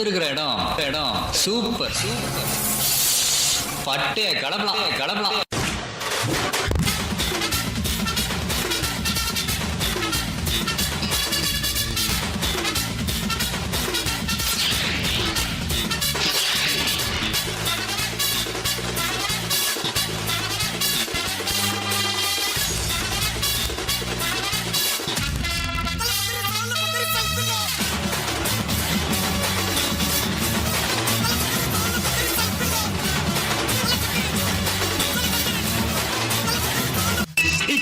இருக்கிற இடம் இடம் சூப்பர் சூப்பர். பட்டே கிளம்பலாம் கிளம்பலாம்.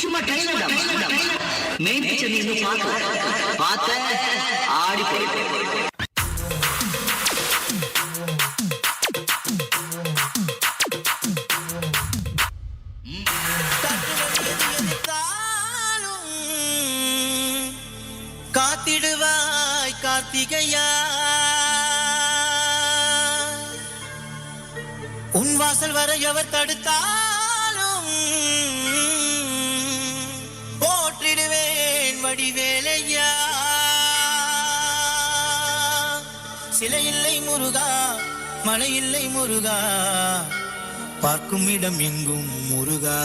சும்மா மெயின் பிக்சர் நீங்க பார்த்த ஆடி போய் காத்திடுவாய் கார்த்திகையா, உன் வாசல் வரை எவர் தடுத்தாலும் போற்றிடுவேன் வடிவேலையா. சிலை இல்லை முருகா, மலை இல்லை முருகா, பார்க்கும் இடம் எங்கும் முருகா.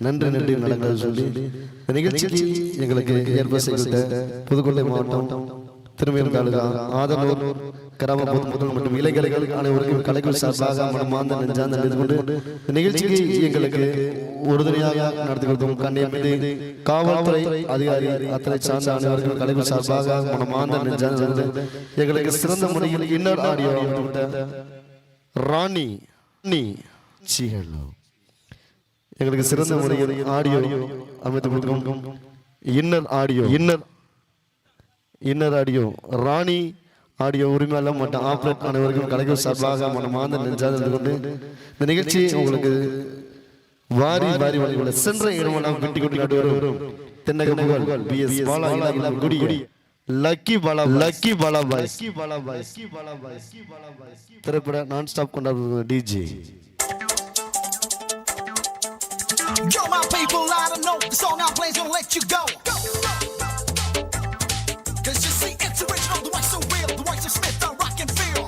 நன்றி நன்றி நடங்கள் சொல்லி நிகழ்ச்சிக்கு எங்களுக்கு ஏற்பாடு செய்த புதுக்கோட்டை மாவட்டம் திருமேல் தாலுகா ஆதனூர் கிராம பொதுமக்கள் மற்றும் இளைஞர்கள் அனைவருக்கும் கலைகள் சார்பாக மனமார்ந்த நெஞ்சார்ந்த நன்றி கொண்டு நிகழ்ச்சிக்கு எங்களுக்கு உறுதுணையாக நடத்தி கொடுக்கும் கண்ணியமிகு காவல்துறை அதிகாரி அத்தனை சார்ந்த அனைவருக்கும் கலைகள் சார்பாக மனமார்ந்த நெஞ்சார்ந்த எங்களுக்கு சிறந்த முறையில் இன்னர் ஆடியோ ராணி எங்களுக்கு சிறந்த முறையில் ஆடியோ அமைத்து கொடுக்கும் இன்னர் ஆடியோ ராணி ஆடியோ உரிமையாளர் மற்றும் ஆப்ரேட் அனைவருக்கும் கலைகள் சார்பாக மனமார்ந்த நெஞ்சார்ந்த கொண்டு இந்த நிகழ்ச்சி உங்களுக்கு வாரி வாரி வழி சென்ற இடமெல்லாம் வெட்டி கொண்டு வரும் தென்னக புகழ் BS பாலா குடி லக்கி பாலா பாய் திரைப்பட நான் ஸ்டாப் கொண்டாடுற DJ. Yo, my people, I don't know the song I play's gonna let you go. Cause you see, it's original, the white's so real, the white's so Smith, I rock and feel.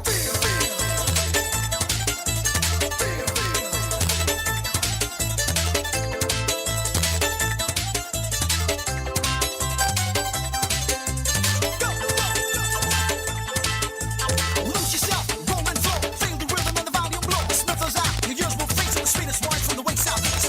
Lose yourself, roll and flow, feel the rhythm and the volume blow. Smith is out, your ears will face the sweetest wine from the way southeast.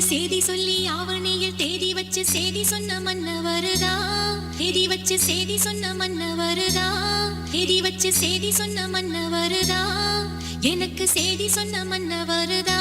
சேதி சொல்லி ஆவணியில் தேதி வச்சு சேதி சொன்ன மன்னவருதா, தேதி வச்சு சேதி சொன்ன மன்னவருதா, தேதி வச்சு சேதி சொன்ன மன்னவருதா, எனக்கு சேதி சொன்ன மன்னவருதா,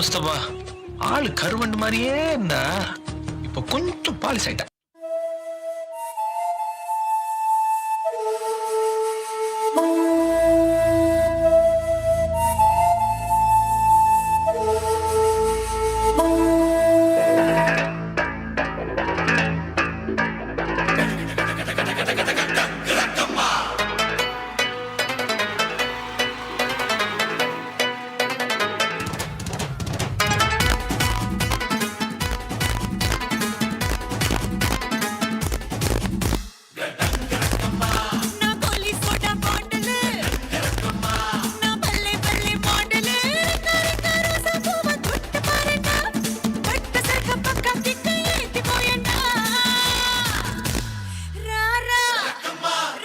முஸ்தபா ஆளு கருவண்டு மாதிரியே இருந்தா இப்ப கொஞ்சம் பாலிஸ் ஆயிட்டா. நான் போலீஸ் போட்டா பாண்டலு நான் பல்லே பல்லே மாண்டலு கரை சம்பவ தொட்டு பாருடா பட்ட சக்க பக்கம் திக்க ஏத்தி போயண்டா ராரா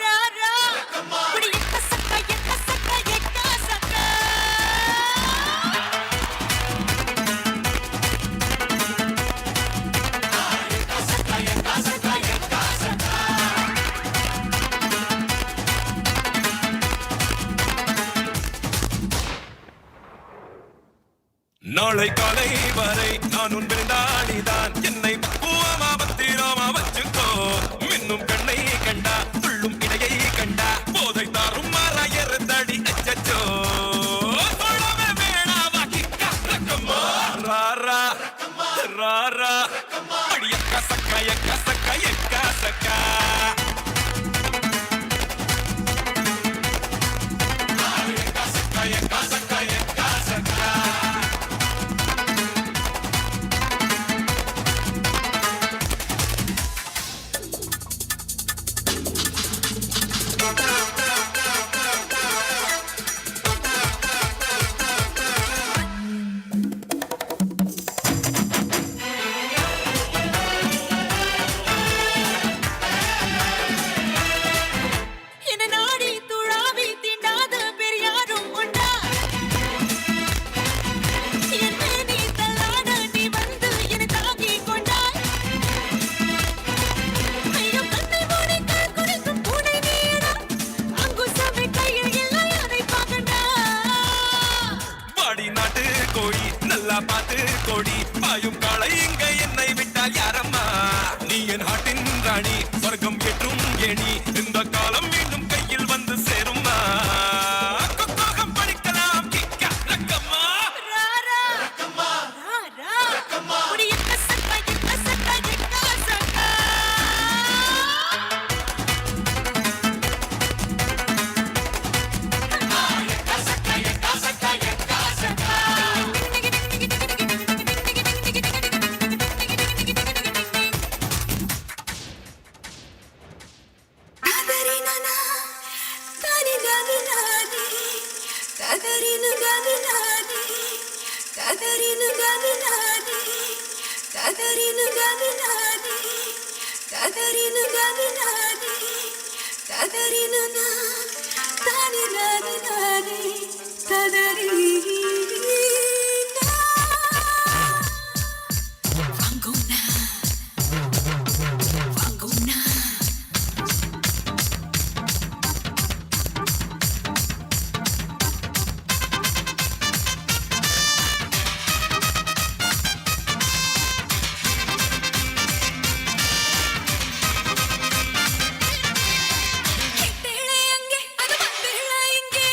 ராரா புடி எக்க சக்க எக்க சக்க எக்க சக்க நாளை காலை வரை நான் உன் விருந்தாளிதான் என்னை பக்குவமா பத்திரமா வச்சுக்கோ மின்னும் கண்ணை கண்டா துள்ளும் இடையை கண்டா போதை தாரும் மாறாயர் தடி அச்சச்சோ தொழவே வேணாவா கிக்கா ரக்கம்மா ராரா ராரா அடியக்கா சக்கா எக்கா சக்கா எக்கா சக்கா என்ன நாடி துழாவி தீண்டாத பெரியாரும் உண்டா என்ன நீ தள்ளாட நீ வந்து என்னை தாங்கி கொண்டாய் ஐயோ கண்ணை மூடி கால் குடிக்கும் பூனை நீடா அங்குசமே கையில் இல்லை அதை பார்க்கண்டா பாடி நாட்டு கோழி நல்லா பார்த்து கோடி பாயும் காளை இங்க என்னை விட்டால் யாரம்மா நீ என் ஹாட்டின் ராணி சொர்க்கம் ஏற்றும் ஏணி இந்த காலம் மீண்டும் கையில் வந்து சேரும்மா கொக்கோகம் படிக்கலாம் கிக்கா ரக்கம்மா ராரா ராரா புடி எக்க சக்க எக்க சக்க எக்க சக்க கிட்டேளே அங்கே அது வந்தேளே இங்கே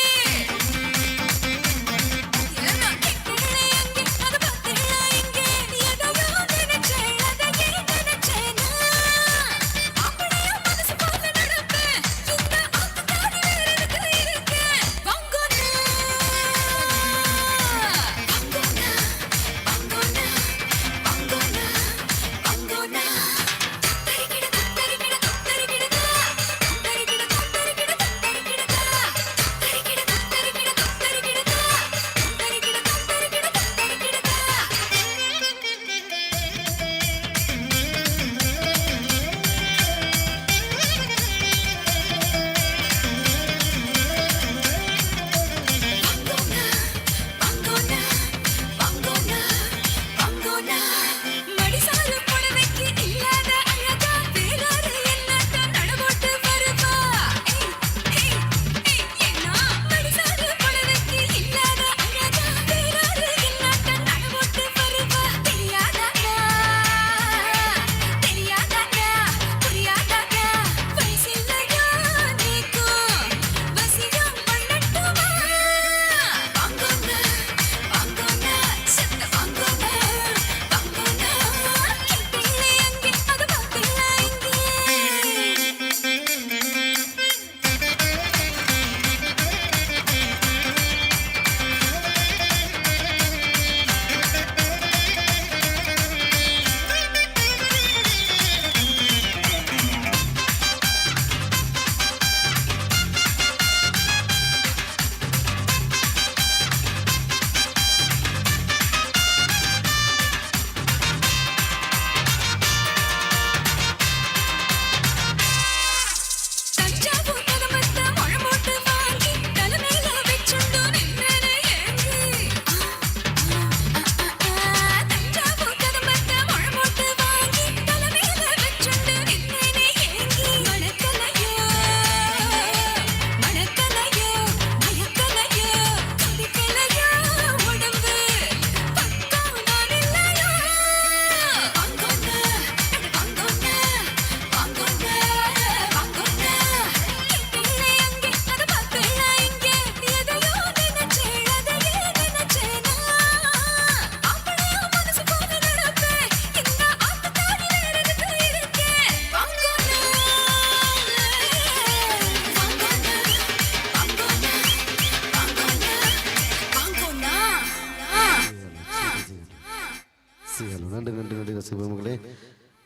சிவமங்களே.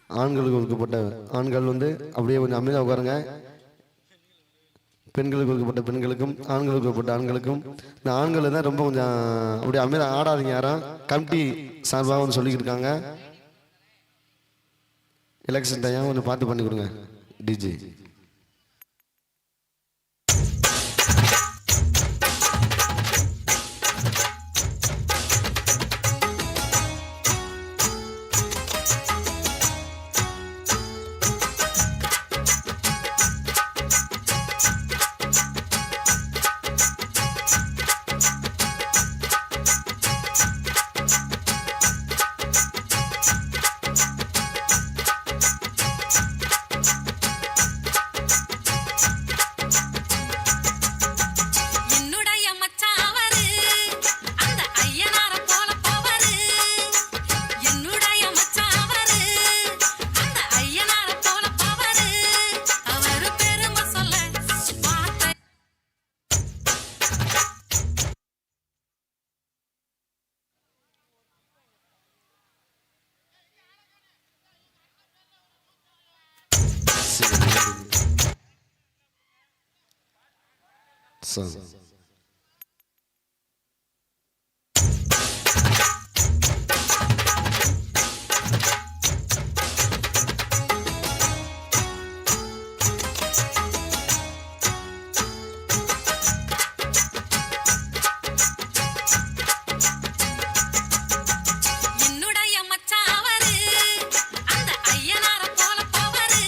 ஆண்களுக்கு ஒதுக்கப்பட்ட ஆண்கள் வந்து அப்படியே கொஞ்சம் அமைதியாக உட்காருங்க. பெண்களுக்கு ஒதுக்கப்பட்ட பெண்களுக்கும் ஆண்களுக்கு ஒதுக்கப்பட்ட ஆண்களுக்கும். இந்த ஆண்கள் தான் ரொம்ப கொஞ்சம் அப்படியே அமைதியாக ஆடாதீங்க. யாரும் கமிட்டி சார்பாக வந்து சொல்லிக்கிட்டு இருக்காங்க. எலெக்ஷன் டைம் கொஞ்சம் பார்த்து பண்ணி கொடுங்க டிஜி. என்னுடைய மச்சான் அவரு அந்த ஐயனார போல பவரு. என்னுடைய மச்சான் அவரு அந்த ஐயனார போல பவரு. அவரு பெருமை சொல்ல வார்த்தை சார் என்னுடைய மச்சான் அவரு அந்த ஐயனார போல பவரு.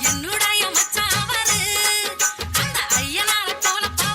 என்னுடைய மச்சான் அவரு அந்த ஐயனார போல பவரு.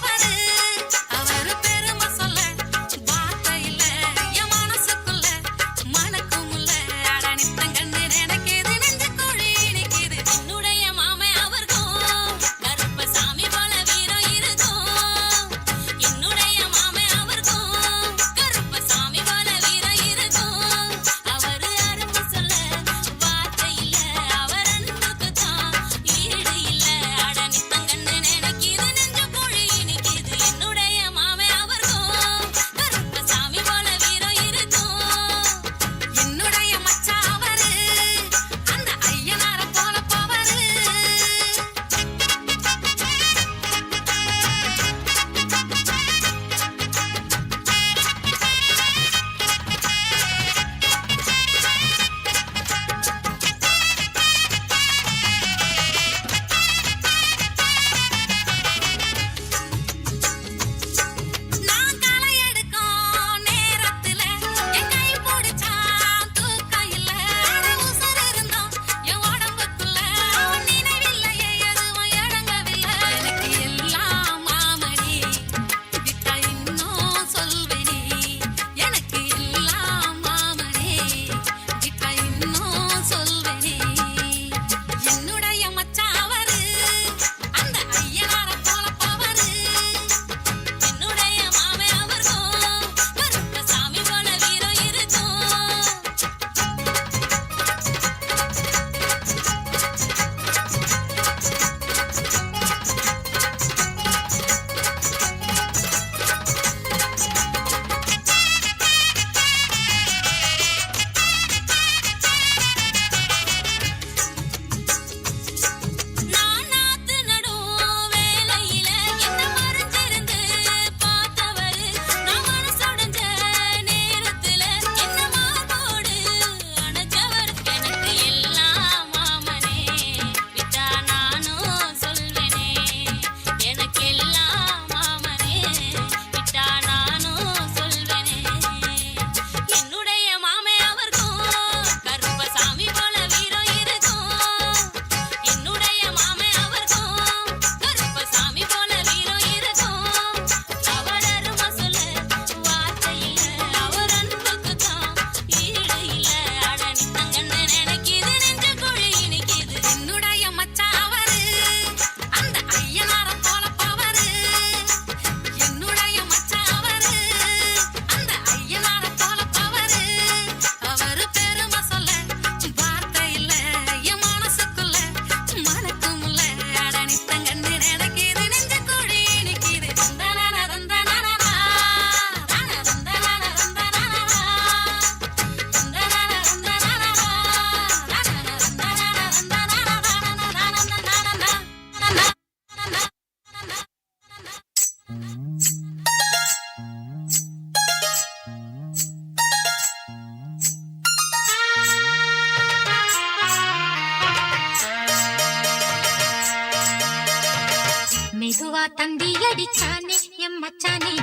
மெதுவா தந்தி அடிச்சானே எம் மச்சானே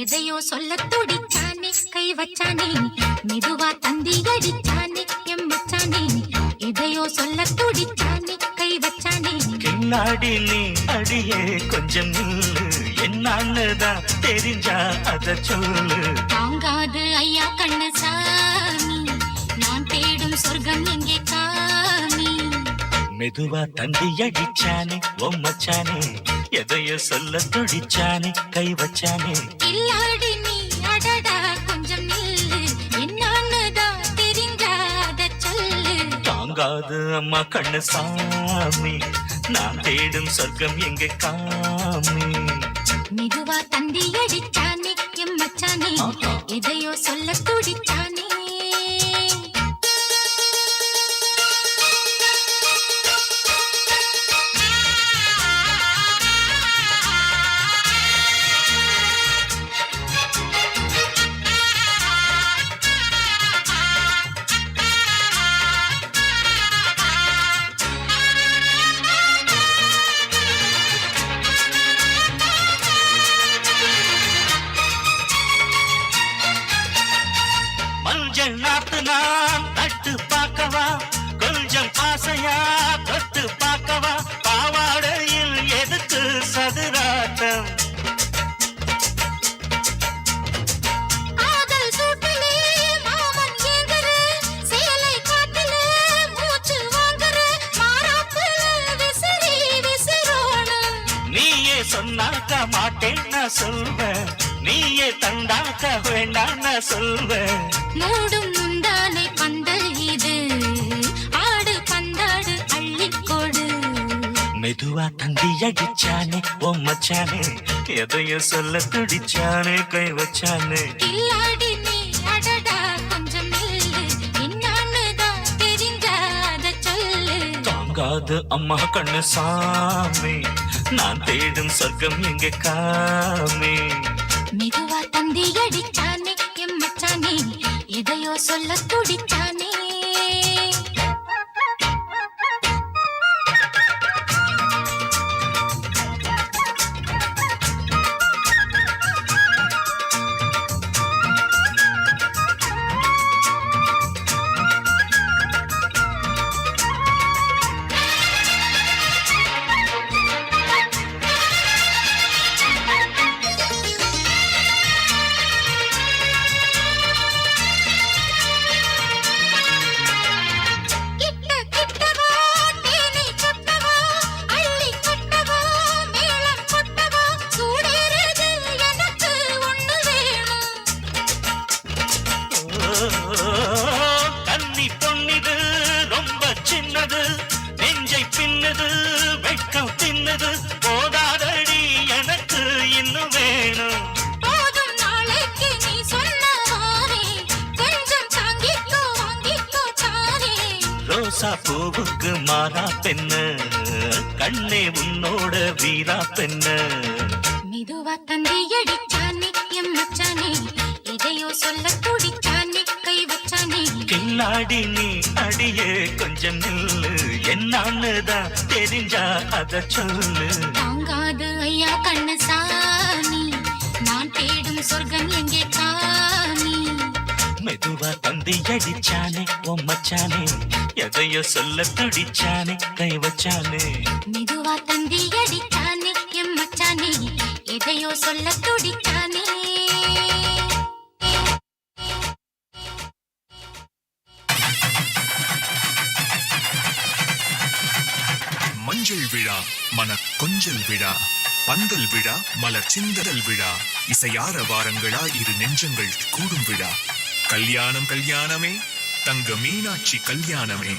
எதையோ சொல்ல துடிச்சானே கை வச்சானே மெதுவா தந்தி அடிச்சானே எம் மச்சானே எதையோ சொல்ல துடிச்சானே கை வச்சானே கில்லாடி நீ அடியே கொஞ்சம் நில்லு என்னான்னுதான் தெரிஞ்சா அத சொல்லு தாங்காது ஐயா கண்ணசாமி நான் தேடும் சொர்க்கம் எங்கே காமி மெதுவா தந்தி அடிச்சானே மச்சானே எதையோ சொல்ல துடிச்சானே கை வச்சானே கில்லாடி நீ அடடா கொஞ்சம் நில்லு என்னான்னுதான் தெரிஞ்சாத சொல்லு தாங்காது அம்மா கண்ணு சாமி நான் தேடும் சொர்க்கம் எங்க காமி மெதுவா தந்தி அடிச்சானே எம் மச்சானே எதையோ சொல்ல துடிச்சானே மஞ்சள் நாத்து நான் தட்டு பார்க்கவா கொஞ்சம் ஆசையா தொட்டு பார்க்கவா பாவாடையில் எதுக்கு சதுராட்டம் ஆதல் சூட்டிலே மாமன் ஏங்குற சேலை காட்டிலே மூச்சு வாங்குற மாறாப்புல விசிறி விசிறோணும் நீயே சொன்னாக்க மாட்டேன் நான் சொல்வேன் நீயே தண்டாக்க வேண்டாம் நான் சொல்வேன் மூடும் முந்தானை பந்தல் இது ஆடு பந்தாடு அள்ளிக்கொடு மெதுவா தந்தி அடிச்சானே மச்சானே எதையோ சொல்ல துடிச்சானே கை வச்சானே கில்லாடி நீ அடடா கொஞ்சம் நில்லு என்னான்னுதான் தெரிஞ்சாத சொல்லு தாங்காது அம்மா கண்ணு சாமி நான் தேடும் சொர்க்கம் எங்க காமி மெதுவா தந்தி அடிச்சானே எம் மச்சானே எதையோ சொல்ல துடிச்சானே கிட்ட கிட்டவா தேனை கொட்டவா அள்ளி கொட்டவா மேளம் கொட்டவா சூடேறுது எனக்கு ஒண்ணு வேணும் கன்னி பொன்னிது ரொம்ப சின்னது நெஞ்சை பின்னது வெட்கம் தின்னது போதாதடி எனக்கு இன்னும் வேணும் போதும் நாளைக்கு நீ சொன்னவாரே கொஞ்சம் தாங்கிக்கோ வாங்கிக்கோ தாரே ரோசா பூவுக்கு மாறா பெண்ணு கண்ணே உன்னோட வீரா பெண்ணு மெதுவா தந்தி அடிச்சானே எம் மச்சானே எதையோ சொல்ல துடிச்சானே கை வச்சானே கில்லாடி நீ அடியே கொஞ்சம் நில்லு என்னான்னுதான் தெரிஞ்சா அத சொல்லு தாங்காது ஐயா கண்ணசாமி நான் தேடும் சொர்க்கம் எங்கே காமி மெதுவா தந்தி அடிச்சானே மச்சானே எதையோ சொல்ல துடிச்சானே கை வச்சானே மெதுவா தந்தி அடிச்சானே எம் மச்சானே எதையோ சொல்ல துடிச்சானே மஞ்சள் விழா மன கொஞ்சல் விழா பந்தல் விழா மலர் சிந்தல் விழா இசையார வாரங்களா இரு நெஞ்சங்கள் கூடும் விழா கல்யாணம் கல்யாணமே தங்க மீனாட்சி கல்யாணமே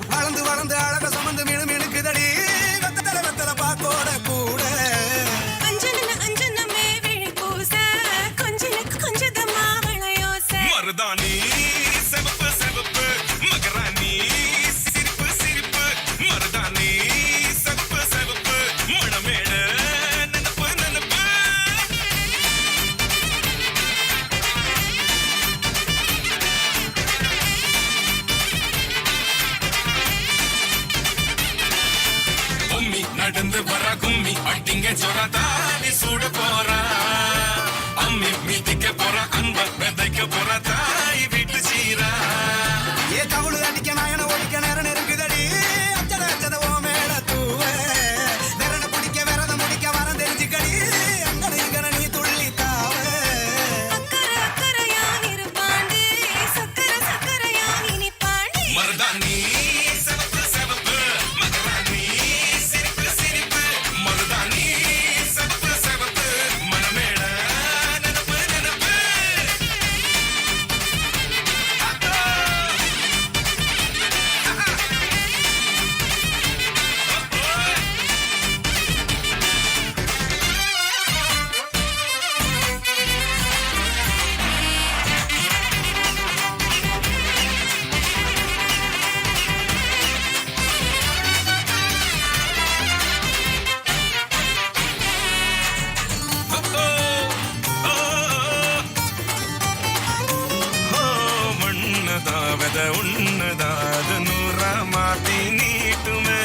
வளர்ந்து வளர்ந்து அழக சமந்து மீனு மினுக்குதடி என் சொரதானி சூட போறா அம்மி மிதிக்க போற அன்ப விதைக்க போற தாய் வீட்டு சீரா ஏ தவுளு அடிக்க நாயன ஒழிக்க நேரம் நெருங்குதடி அச்சத அச்சத ஓ மேல தூவ நேரன பிடிக்க விரத முடிக்க வரம் தெரிஞ்சுக்கடி அங்கன இங்கன நீ துள்ளி தாவ அக்கறை அக்கறையா இருப்பாண்டி சக்கர சக்கரையா இனிப்பாண்டி மருதாணி சிவப்பு சிவப்பு மகராணி சிரிப்பு சிரிப்பு மருதாணி சிவப்பு சிவப்பு மனமேட நினப்பு நினப்பு மண்ணதாவத உன்னதாது நூறா மாத்தி நீட்டுமே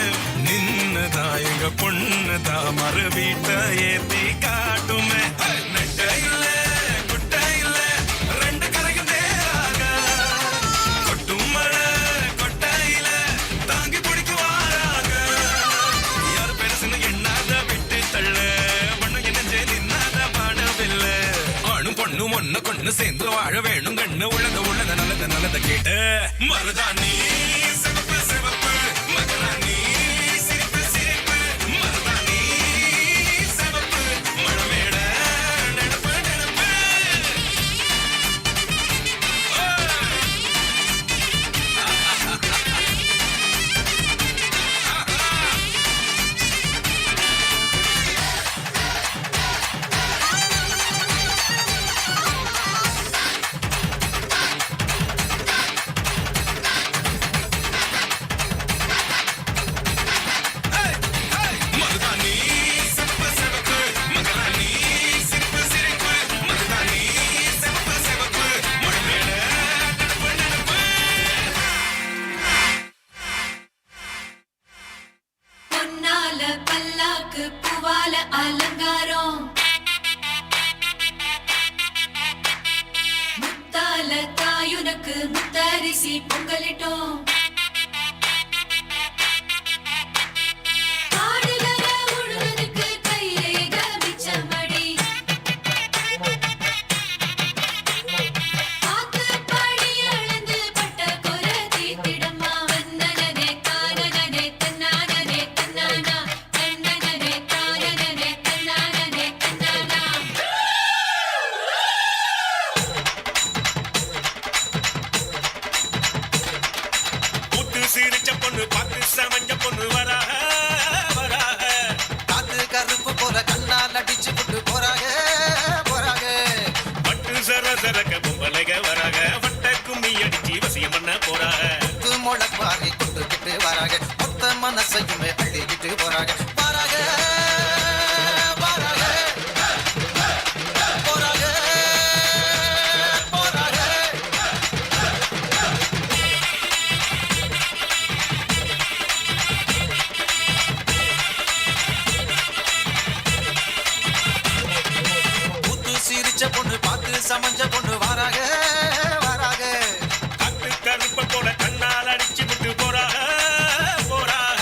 நின்னதா எங்க பொண்ணுதா மறு வீட்ட ஏத்தி காட்டுமே நெட்ட இல்ல குட்ட இல்ல ரெண்டு கரையும் நேராக கொட்டும் மழை கொட்டையில தாங்கி பிடிக்குவாராக யார் பெருசுன்னு எண்ணாத விட்டு தள்ள மண்ணு என்ன நின்னாத பாடவில்ல ஆணும் பொண்ணும் ஒண்ணு கொண்டு சேர்ந்து வாழ வேணும் கண்ணு உள்ளத உள்ளத நல்லத நல்லத கேட்டு மருதாணி சிவப்பு சிவப்பு மகராணி சிரிப்பு சிரிப்பு மருதாணி சிவப்பு மணமேட நினப்பு நினப்பு மருதாணி சிவப்பு சிவப்பு மகராணி சிரிப்பு சிரிப்பு மருதாணி சிவப்பு சிவப்பு மணமேட நினப்பு நினப்பு பொன்னால பல்லாக்கு பூவால அலங்காரம் முத்தால தாயுனக்கு முத்தரிசி பொங்கலிட்டோம் ஆடுகிற உழுவனுக்கு கைரேக மிச்சமடி ஆத்து படி அளந்து பட்ட கொர தீத்திடமா வந்தனனே தானனனே தன்னானனே தன்னானா தன்னனனே தானனனே தன்னானனே தன்னானா புத்து சிரிச்ச பொண்ணு பார்த்து சமஞ்ச பொண்ணு வராக வராக காத்து கருப்பு போல கண்ணால் அடிச்சு விட்டு போறாங்க போறாங்க பட்டு சர சரக்க பொம்பளைக வராக வட்ட கும்மி அடிச்சு வசியம் பண்ண போறாக முளைப்பாரி கொண்டுகிட்டு வராங்க மொத்த மனசையுமே அள்ளிக்கிட்டு போறாங்க வராங்க வராங்க போறாங்க போறாங்க புத்து சிரிச்ச பொண்ணு பார்த்து சமஞ்ச பொண்ணு வராங்க வராங்க காத்து கருப்ப போல கண்ணால் அடிச்சு விட்டு போறாக போறாக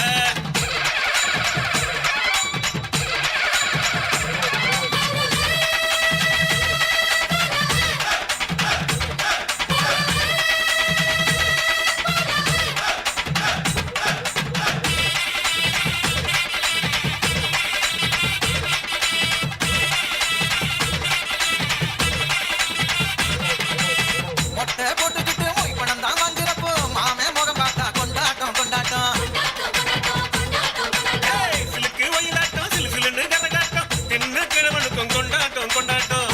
மொட்டை போட்டுக்கிட்டு மொய் பணம் தான் வாங்குறப்போ மாமே முகம் பார்த்தா கொண்டாட்டம் கொண்டாட்டம் ஏய், சிலுக்கு ஒயிலாட்டம் சிலு சிலுன்னு கரகாட்டம் தின்னு கிழவனுக்கும் கொண்டாட்டம் கொண்டாட்டம்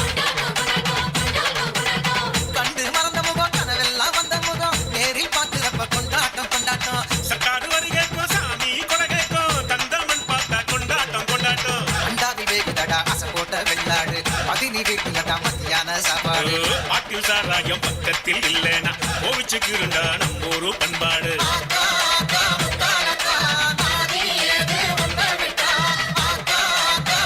கண்டு மறந்த முகம் கனவெல்லாம் வந்த முகம் நேரில் பார்க்கிறப்ப கொண்டாட்டம் கொண்டாட்டம் சக்காடு வரி கேட்கும் சாமி கொடை கேட்கும் தந்தமன் பார்த்தா கொண்டாட்டம் கொண்டாட்டம் அண்டாவி வேகுதடா அசை போட்ட வெள்ளாடு பதினி வீட்டுலடா மத்தியான சாப்பாடு பாட்டில் சாராயம் பக்கத்தில் இல்லைனா கோவிச்சுக்குருண்டா நம்மூரு பண்பாடு ஆத்தா, ஆத்தா, முத்தாரத்தா, நாதி ஏது உன்னை விட்டா. ஆத்தா, ஆத்தா,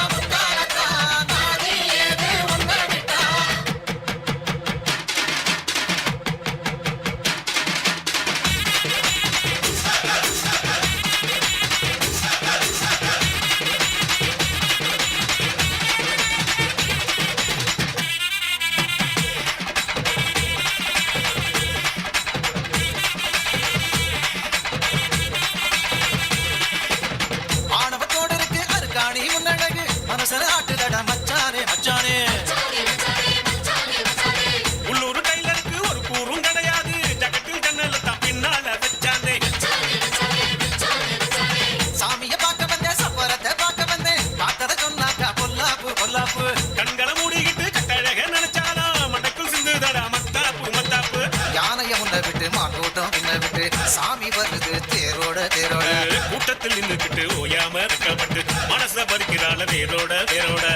சாமி வருது தேரோட தேரோட கூட்டத்தில் நின்றுக்கிட்டு ஓயாம இருக்கப்பட்டு மனச பறிக்கிறாள வேரோட வேரோட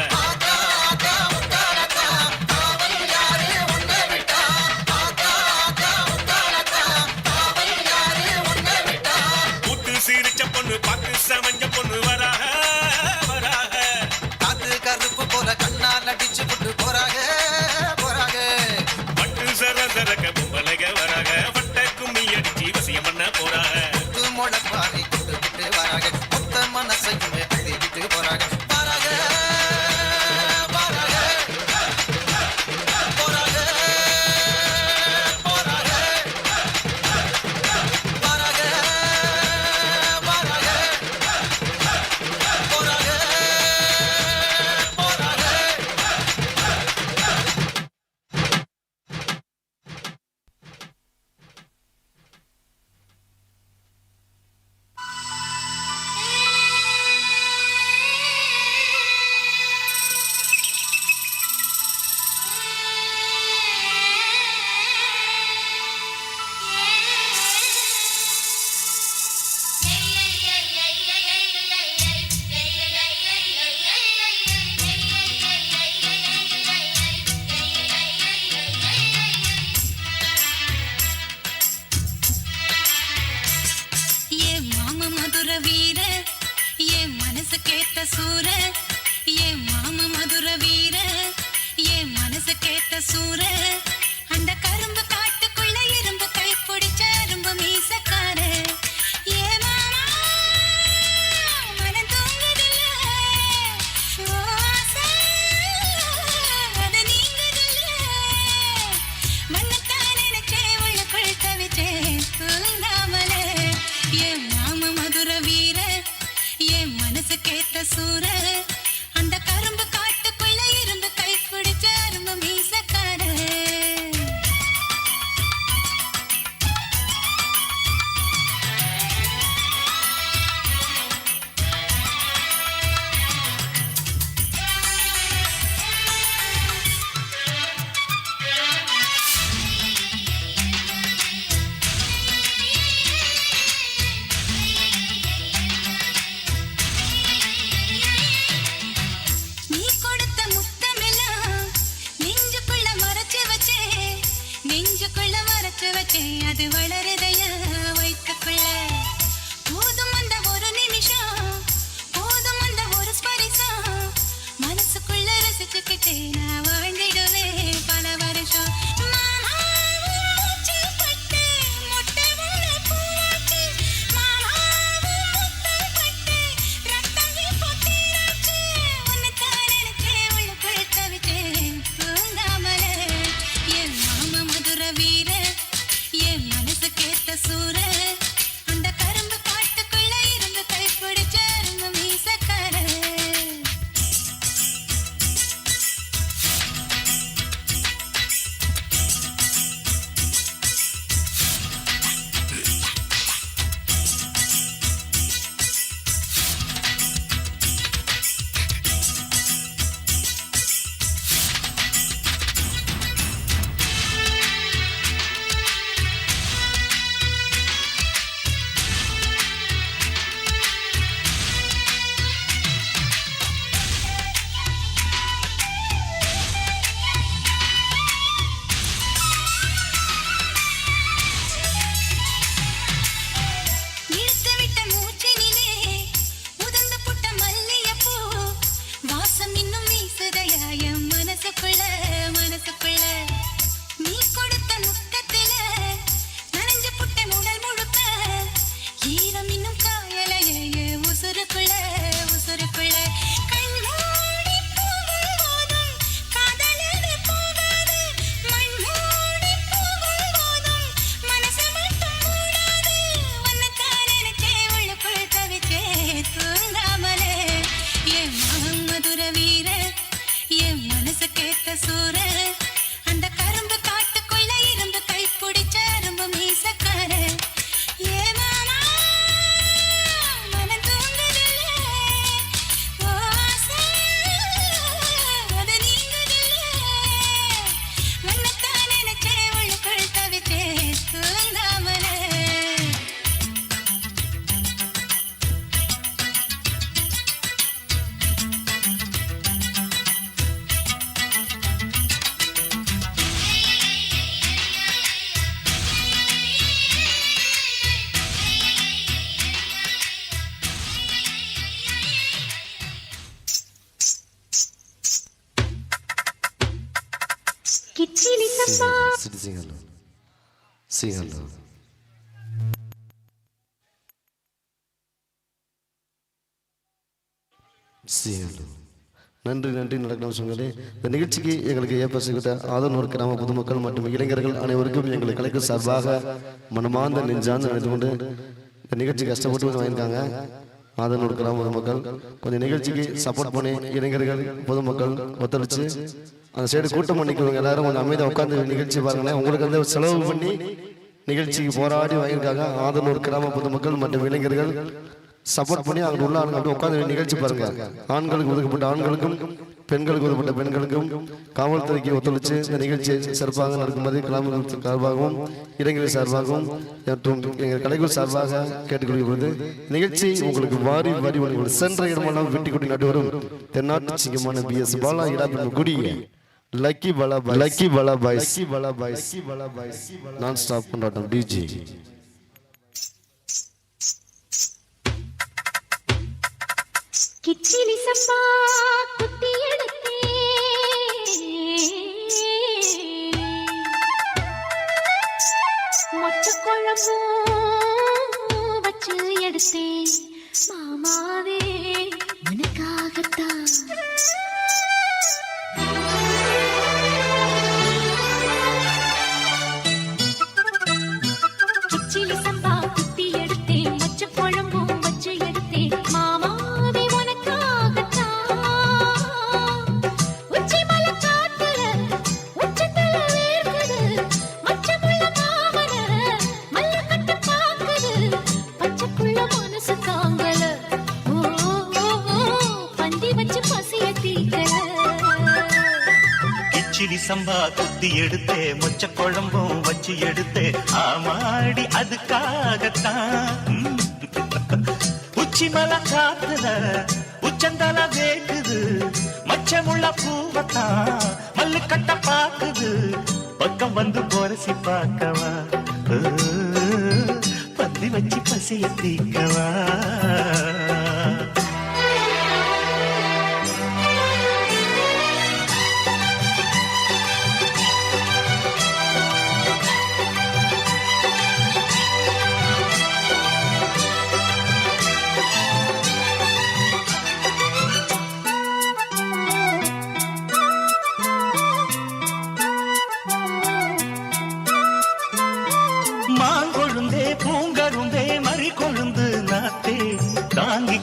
சிரிச்ச பொண்ணு பார்த்து சமஞ்ச பொண்ணு வராக வராக காத்து கருப்பு போல கண்ணால் அடிச்சு விட்டு போறாங்க போறாங்க பட்டு சர சரக்க பொம்பளைக வராக வட்ட கும்மி அடிச்சு வசியம் பண்ண போறாக முத்து முளப்பாரி கொண்டுகிட்டு வராங்க மொத்த மனசையுமே அள்ளிக்கிட்டு போறாங்க வராங்க வராங்க போறாங்க போறாங்க வராங்க சூர அந்த கரும்பு காட்டுக்குள்ள இரும்பு கை பிடிச்ச அரும்பு மீசக்கார ஏ மாமா மனம் தூங்குதில்ல அது நீங்குதில்ல மண்ணத்தான் நினைச்சே உள்ளுக்குள் தவிச்சேன் தூங்காமல ஏ மாமா மதுர வீர என் மனசு கேட்ட சூர அந்த கரும்பு காட்டுக்குள்ள இரும்பு கை பிடிச்ச அரும்பு மீசக்கார நீ கொடுத்த முத்தமெல்லாம் நெஞ்சுக்குள்ள மறைச்சு வச்சேன் நெஞ்சுக்குள்ள மறைச்சு வச்சேன் அது வளருதையா வயிற்றுக்குள்ள போதும் அந்த ஒரு நிமிஷம் போதும் அந்த ஒரு ஸ்பரிசம் மனசுக்குள்ள ரசிச்சுக்கிட்டே நான் வாழ்ந்திடுவேன் பல வருஷம் மாமா மூச்சு பட்டு முட்டை உள்ள பூவாச்சு மாமா முட்டை பட்டு ரத்தம் இப்போ தீராச்சு உன்னைத்தான் நினைச்சேன் உள்ளுக்குள் தவிச்சேன் தூங்காமலே என் மாமா மதுர வீர என் மனசு கேட்ட சூர அந்த கரும்பு காட்டுக்குள்ள இருந்து கை பிடிச்ச அரும்பு மீசக்கார இழுத்து விட்ட மூச்சினிலே உதிர்ந்து புட்ட மல்லிகைப்பூ வாசம் இன்னும் வீசுதையா என் மனசுக்குள்ள மனசுக்குள்ள நீ கொடுத்த முத்தத்தில நனைஞ்சு புட்ட உடல் முழுக்க ஈரம் இன்னும் காயலையே என் உசுருக்குள்ள உசுருக்குள்ள கண் மூடி போகும் போதும் காதலது போகாது மண் மூடி போகும் போதும் மனசு மட்டும் மூடாது உன்னைத்தான் நினைச்சேன் உள்ளுக்குள் தவிச்சேன் தூங்காமலே என் மதுர வீர என் மனசு கேட்ட கிச்சிலி சம்பா Sing hello. Sing hello. Sing hello. நன்றி நன்றி நடக்கலாம் சொன்னதே இந்த நிகழ்ச்சிக்கு எங்களுக்கு ஏற்பட்ட ஆதனூர் கிராம பொதுமக்கள் மற்றும் இளைஞர்கள் அனைவருக்கும் எங்கள் கலைக்கு சார்பாக மனமார்ந்த நெஞ்சார்ந்து நினைத்து கொண்டு இந்த நிகழ்ச்சி கஷ்டப்பட்டு வந்து வாங்கியிருக்காங்க. ஆதனூர் கிராம பொதுமக்கள் கொஞ்சம் நிகழ்ச்சிக்கு சப்போர்ட் பண்ணி இளைஞர்கள் பொதுமக்கள் ஒத்துழைச்சு அந்த சைடு கூட்டம் பண்ணிக்கிறவங்க எல்லாரும் கொஞ்சம் அமைதியாக உட்காந்து நிகழ்ச்சி பாருங்களேன். உங்களுக்கு வந்து செலவு பண்ணி நிகழ்ச்சிக்கு போராடி வாங்கியிருக்காங்க. ஆதனூர் கிராம பொதுமக்கள் மற்றும் இளைஞர்கள் சப்போர்ட் பண்ணி அங்கே உள்ள ஆளுங்க அப்படியே உட்காந்து நிகழ்ச்சி பாருங்க. ஆண்களுக்கு ஒதுக்கப்பட்ட ஆண்களுக்கும் பெண்களுக்கு ஒதுக்கப்பட்ட பெண்களுக்கும் காவல்துறைக்கு ஒத்துழைச்சு இந்த நிகழ்ச்சியை சிறப்பாக நடக்கும்போது கிராம சார்பாகவும் இளைஞர்கள் சார்பாகவும் மற்றும் எங்கள் கலைகள் சார்பாக கேட்டுக்கொள்கிறது. நிகழ்ச்சி உங்களுக்கு வாரி வாரி உங்களுக்கு சென்ற இடமெல்லாம் வெட்டி கொட்டி நாட்டு வரும் தென்னாட்டு சிங்கமான BS பாலா இடாப்பின் குடிய லக்கி பாலா பாய்ஸ் நான் ஸ்டாப் கொண்டாட்டம் டிஜி. கிச்சிலி சம்பா குத்தி எடுத்தே மொச்ச குழம்பும் வச்சு எடுத்தேன் மாமாவே உனக்காகத்தான். கிச்சிலி சம்பா குத்தி எடுத்தேன் மொச்ச குழம்பும் வச்சு எடுத்தேன் மாமா கிச்சிலி சம்பா குத்தி எடுத்தே மொச்ச குழம்பும் வச்சு எடுத்தே ஆமாடி அதுக்காகத்தான். உச்சி மலை காத்துல உச்சந்தல வேக்குது மச்சமுள்ள பூவத்தான் மல்லு கட்ட பாக்குது பக்கம் வந்து போரசி பார்க்கவா பத்தி வச்சு பசிய தீக்கவா.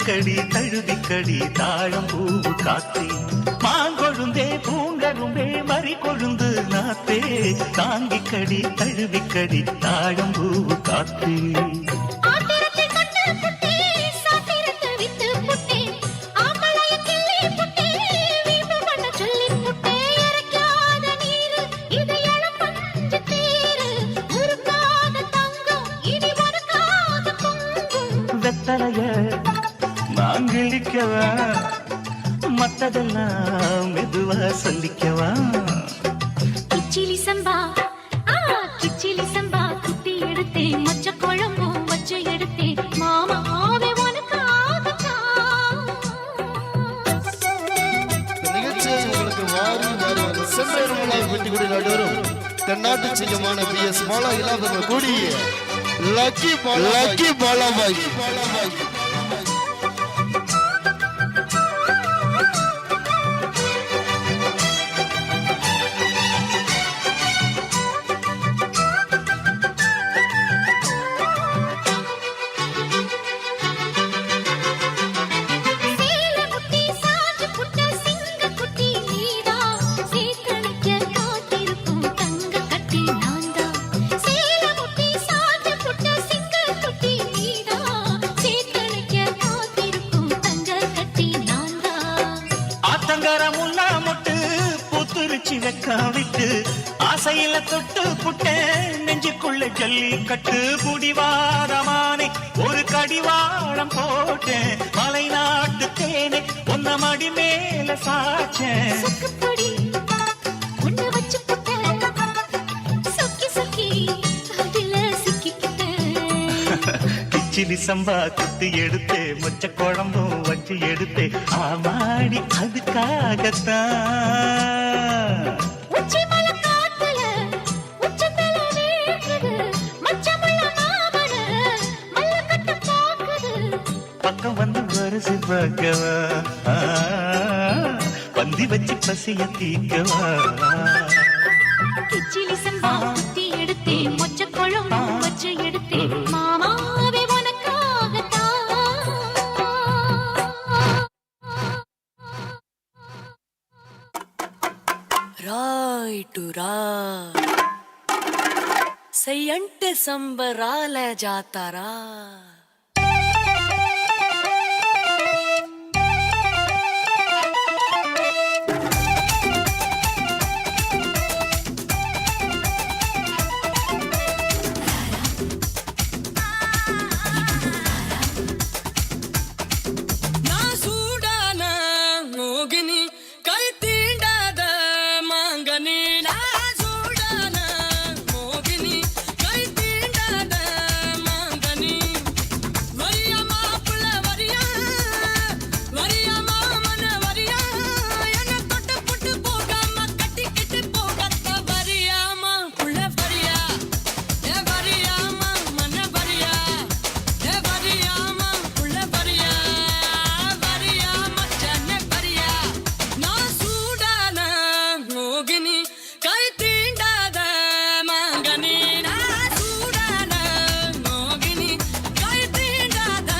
கடி தழுதிக்கடி தாழம் பூவு காத்தே மாங்கொழுந்தே பூங்கரும்பே மறி கொழுந்து நாத்தே தாங்கிக்கடி தழுவிக்கடி தாழம் பூவு காத்தே. வெத்தலைய நாங்கிழிக்கவா மத்ததெல்லாம் மெதுவா சொல்லிக்கவா. கிச்சிலி சம்பா குத்தி எடுத்தேன் மொச்ச குழம்பும் வச்சு எடுத்தேன் மாமாவே உனக்காகத்தான். நிகழ்ச்சியை உங்களுக்கு வாரி வாரி சென்ற இடமெல்லாம் வெட்டி கொடி நாட்டு வரும் தென்னாட்டு சிங்கமான BS பாலா இல்லாத கூடிய லக்கி பாலா பாய். விட்டு ஆசையில தொட்டு புட்டேன் நெஞ்சுக்குள்ள ஜல்லி கட்டு புடிவாரமானே ஒரு கடிவாளம் போட்டேன் மலை நாட்டு தேனே ஒன்ன மடி மேல சாச்சேன். கிச்சிலி சம்பா குத்தி எடுத்தே மொச்ச குழம்பும் வச்சு எடுத்தே ஆமாடி அதுக்காகத்தான். வைக்கவா பந்தி வச்சு பசிய தீக்கவா கிச்சிலி சம்பா குத்தி எடுத்தேன் மொச்ச குழம்பு வச்சு எடுத்தேன் மாமாவே உனக்காகத்தான் రాయిటురా సయ్యంటే సంబరాల జాతారా నా సూడాన మోగిని కై తీండాద మాంగని నా సూడాన మోగిని కై తీండాద మాంగని వరియా మాపుల వరియా వరియా మామన వరియా ఎన தொட்டு புட்டு போகாம கட்டிக்கிட்டு போகத்த வரியா மாப்புல வரியா ஏ வரியா மாமன வரியா ஏ வரியா மாப்புல வரியா வரியா மச்சானே வரியா நான் சூடான மோகினி கை தீண்டாத மாங்கனி நான் சூடான மோகினி கை தீண்டாத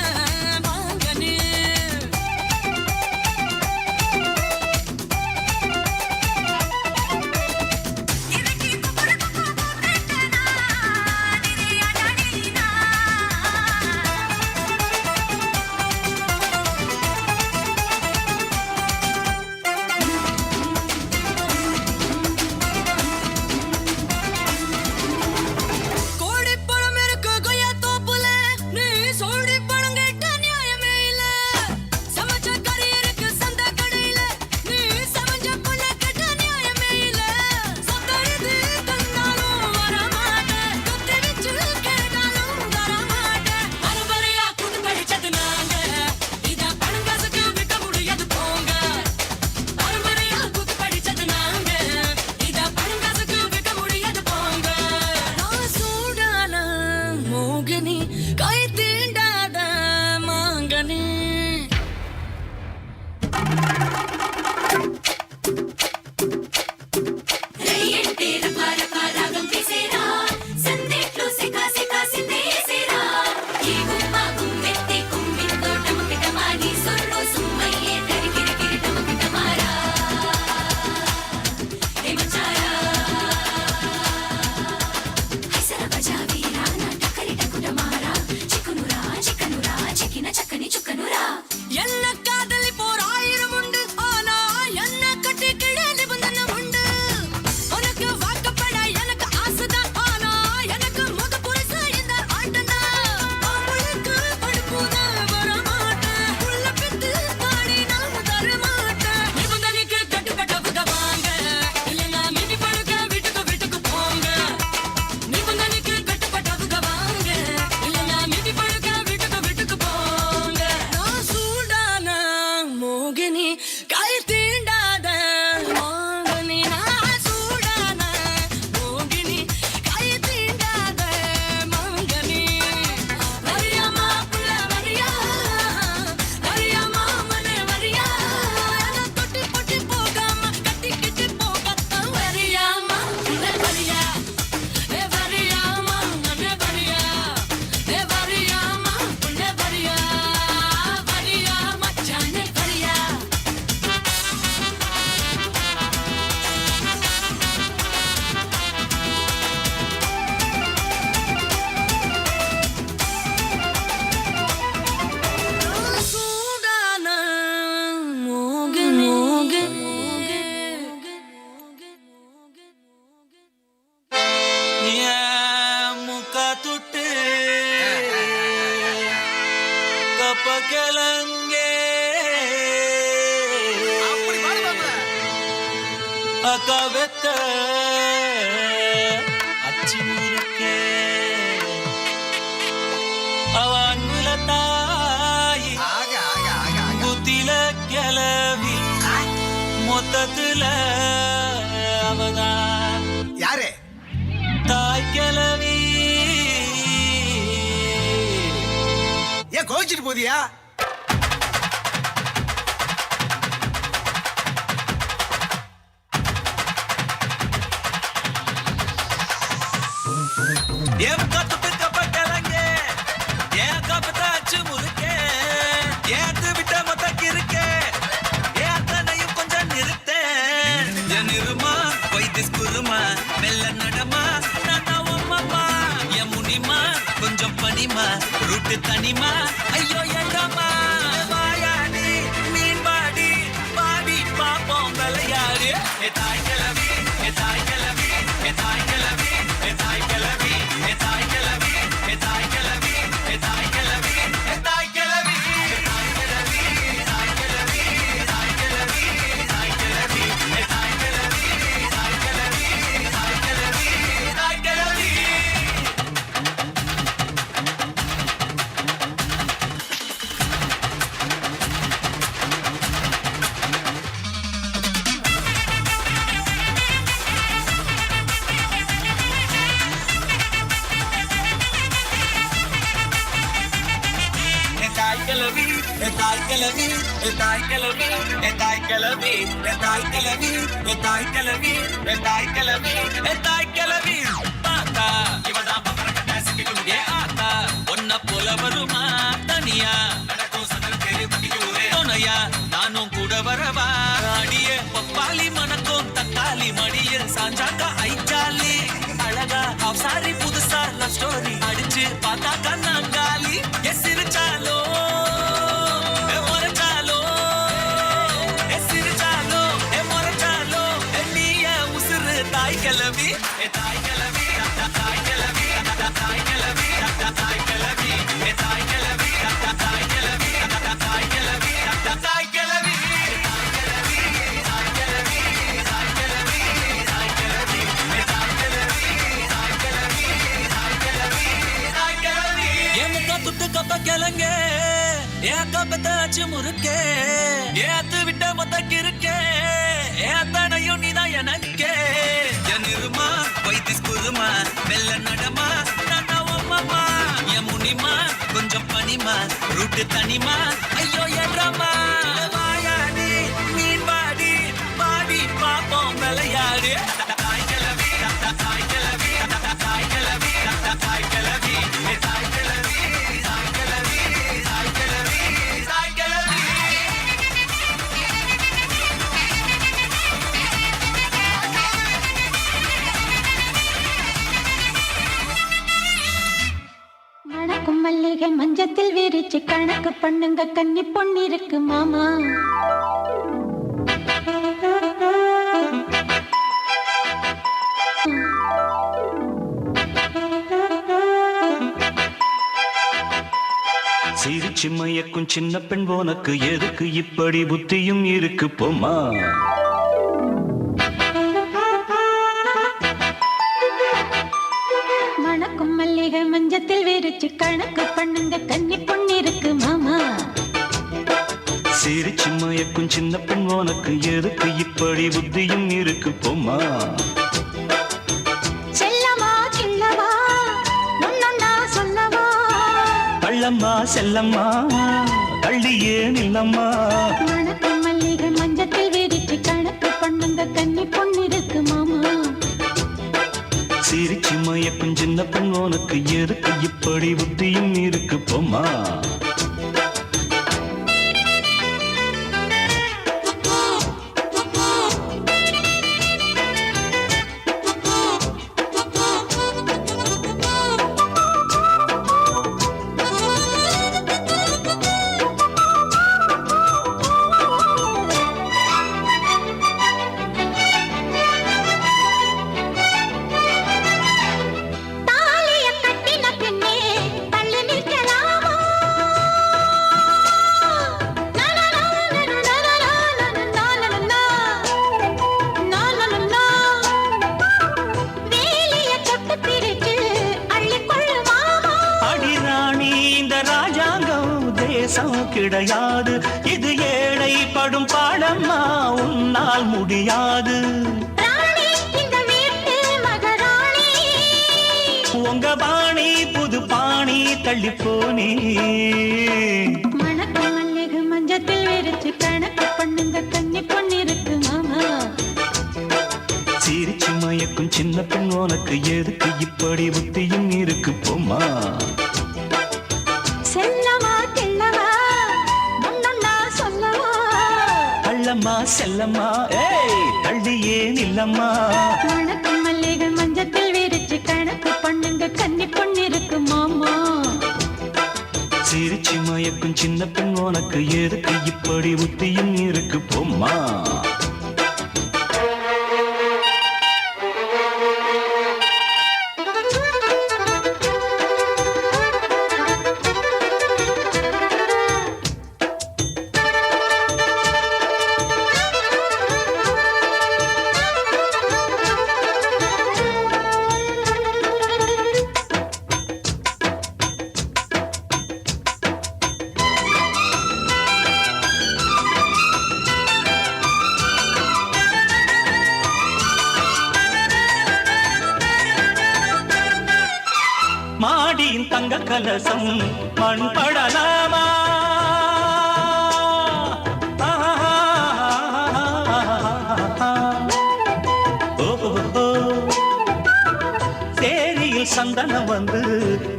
மாங்கனி கோடி பழம் இருக்கு கொய்யா தோப்புல நீ சோடி பழம் கேட்ட நியாயமே இல்ல சமைச்ச கறி இருக்கு சந்த கடையில நீ சமைச்ச புள்ள கேட்ட நியாயமே இல்ல சத்தழுது தந்தாலும் வரமாட்டேன் குத்தி வச்சு கேட்டாலும் வரமாட்டேன் அறுபறையா கூட்டு படிச்சது நாங்க இத பணம் காசுக்கு விற்க முடியாது போங்க அறுபறையா கூட்டு படிச்சது நாங்க இத பணம் காசுக்கு விற்க முடியாது போங்க நான் சூடான மோகினி கை தீண்டாத மாங்கனி என்ன காதலி போர் ஆயிரம் உண்டு ஆனா என்ன கட்டி கிழலி பந்தனம் உண்டு உனக்கு வாக்கப்பட எனக்கு ஆசைதான் ஆனா எனக்கு முக புரிசு இந்த ஆட்டம்தான் அவளுக்கு படுப்புதான் வரமாட்டேன் உள்ள பித்து பாடி நான் தரமாட்டேன் நிபந்தனைக்கு கட்டுப்பட்ட உதவாங்க இல்லைன்னா மீதி பழுக்க வீட்டுக்கு போங்க நிபந்தனைக்கு கட்டுப்பட்ட உதவாங்க இல்லைன்னா மீதி பழுக்க வீட்டுக்கு போங்க நான் சூடான மோகினி கை தீண்டாத மாங்கனி நான் சூடான மோகினி கை தீண்டாத மாங்கனி வரியா மாப்புல வரியா வரியா மாமனே வரியா என தொட்டு பொட்டி போகாம கட்டிக்கிட்டு போகத்தான் வரியா மாப்புல வரியா ஏ வரியா மாமனே வரியா ஏ வரியா மாப்புல வரியா வரியா மச்சானே வரியா சூடான மோகினி ಮುಖ ತುಟ್ಟು ಕಪ್ಪ ಕೆಳಂಗೆ ಅಕವೆತ್ತ ಅಚ್ಚಿ ಮುರುಕೆ ಅವ ಅನ್ನುಲ ತಾಯಿ புத்தில கிளவி மொத்தத்துல அவதான் யாரு தாய் கிளவி ஏன் கோவிச்சிட்டு போதியா ஏன் காத்து கப்பக்கலங்க ஏன் காப்பத்தாச்சு முறுக்கே ஏத்து விட்ட மொத்தக்கு இருக்கே ஏன் தன்னையும் கொஞ்சம் நிறுத்தே என் இருமா வைத்திஸ் குருமா மெல்ல நடமா நானா உம்மம்மா என் முனிமா கொஞ்சம் பனிமா ரூட்டு தனிமா ஐயோ எங்கம்மா வாயாடி மீன் பாடி பாடி பாப்போம் விளையாடு ஏ தாய் கிளவி ஏ தாய் கிளவி ஏ தாய் கிளவி ஏ தாய் கிளவி ஏ தாய் கிளவி ஏ தாய் கிளவி ஏ தாய் கிளவி ஏ தாய் கிளவி நானும் கூட வரவா அடிய பப்பாளி மணக்கும் தக்காளி மடிய சாஞ்சாக்கா ஐச்சாலி அழகா சாரி புதுசா லவ் ஸ்டோரி அடிச்சு பார்த்தா கண்ணாங்காலி எஸ் சிரிச்சாலோ முறைச்சாலோ எஸ் சிரிச்சாலோ முறைச்சாலோ நீய உசுறு தாய் கிளவி தாய் கிளவி தாய் கிளவி தாய் கிளவி தாய் கிளவி தாய் கிளவி தாய் கிளவி தாய் கிளவி தாய் கிளவி துட்டு கப்ப கிளங்க ஏன் கப்பத்தாச்சு முறுக்கே ஏத்து விட்ட மொத்தக்கு இருக்கே ஏத்தனையும் நீதான் எனக்கே என் இருமா வைத்திஸ் குருமா மெல்ல நடமா நானா உம்மம்மா என் முனிமா கொஞ்சம் பனிமா ரூட்டு தனிமா ஐயோ என்றம்மா வாயாடி மீன் பாடி பாடி பாப்போம் விளையாடு தாய் கிளவி தாய் கிளவி தாய் கிளவி தாய் கிளவி தாய் கிளவி மணக்கும் மல்லிகை மஞ்சத்தில் விரிச்சு கணக்கு பண்ணுங்க கன்னி பொண்ணு இருக்கு மாமா சிரிச்சு மயக்கும் சின்ன பெண் போனக்கு எதுக்கு இப்படி புத்தியும் இருக்கு போமா மணக்கும் மல்லிகை மஞ்சத்தில் விரிச்சு கணக்கு பண்ணுங்க கன்னி பொண்ணு இருக்கு மாமா சிரிச்சு மயக்கும் சின்ன பெண் போனக்கு எதுக்கு இப்படி புத்தியும் இருக்கு போமா செல்லமா கிள்ளவா ஒன்னொன்னா சொல்லவா கள்ளம்மா செல்லம்மா கள்ளியே நில்லம்மா மணக்கும் மல்லிகை மஞ்சத்தில் விரிச்சு கணக்கு பண்ணுங்க கன்னி பொண்ணு இருக்கு மாமா சிரிச்சு மயக்கும் சின்ன பெண் உனக்கு எதுக்கு இப்படி புத்தியும் இருக்கு போமா கிடையாது இது ஏழை படும் பாடம்மா உன்னால் முடியாது உங்க பாணி புது பாணி தள்ளிப்போனே மணக்கு மல்லிகை மஞ்சத்தில் விரிச்சு கணக்கு பண்ணுங்க கன்னி பொண்ணு இருக்கு மாமா சிரிச்சு சிரிச்சு மயக்கும் சின்ன பெண் உனக்கு எதுக்கு இப்படி புத்தியும் இருக்கு போமா செல்லமா கிள்ளமா முன்னா சொல்லவா அள்ளம்மா செல்லம்மா ஏய் தள்ளியே நில்லம்மா மணக்கு மல்லிகை மஞ்சத்தில் விரிச்சு கணக்கு பண்ணுங்க கன்னி பொண்ணிருக்கு மாமா சிரிச்சு மயக்கும் சின்ன பெண் உனக்கு எதுக்கு இப்படி புத்தியும் இருக்கு போமா மாடியின் தங்க கலசம் மண் படலாமா சேரியில் சந்தனம் வந்து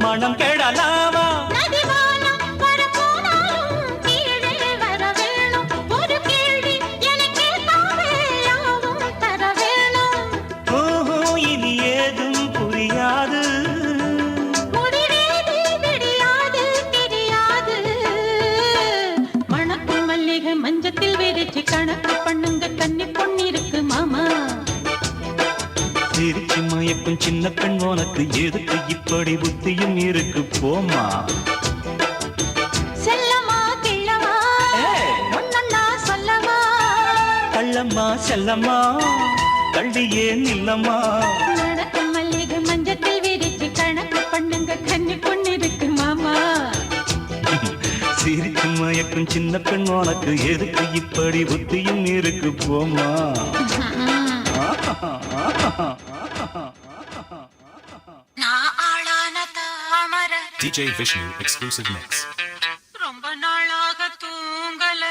மனம் கெடலாமா இனி ஏதும் புரியாது மஞ்சத்தில் விரிச்சு கணக்கு பண்ணுங்க கன்னி பொண்ணிருக்கு மாமா சிரிச்சு மயக்கும் சின்ன பெண் உனக்கு எதுக்கு இப்படி புத்தியும் இருக்கு போமா செல்லமா கிள்ளமா முன்னா சொல்லவா கள்ளம்மா செல்லம்மா தள்ளியே நில்லம்மா நடக்கு மல்லிகை மஞ்சத்தில் விரிச்சு கணக்கு பண்ணுங்க கன்னி பொண்ணிருக்கு மாமா சிரிச்சு மயக்கும் சின்ன பெண் உனக்கு எதுக்கு இப்படி புத்தியும் இருக்கு போமா நான் ஆளான தாமர DJ Vishnu exclusive mix. ரொம்ப நாளாக தூங்கல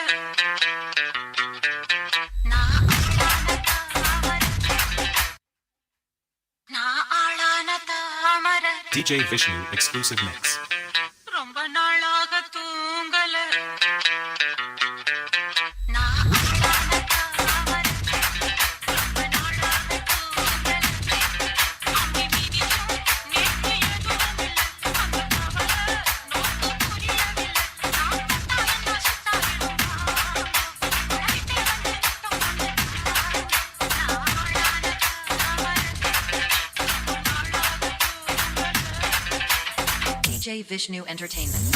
நான் ஆளான தாமர DJ Vishnu exclusive mix. ரொம்ப நாளாக தூங்கல DJ Vishnu Entertainment.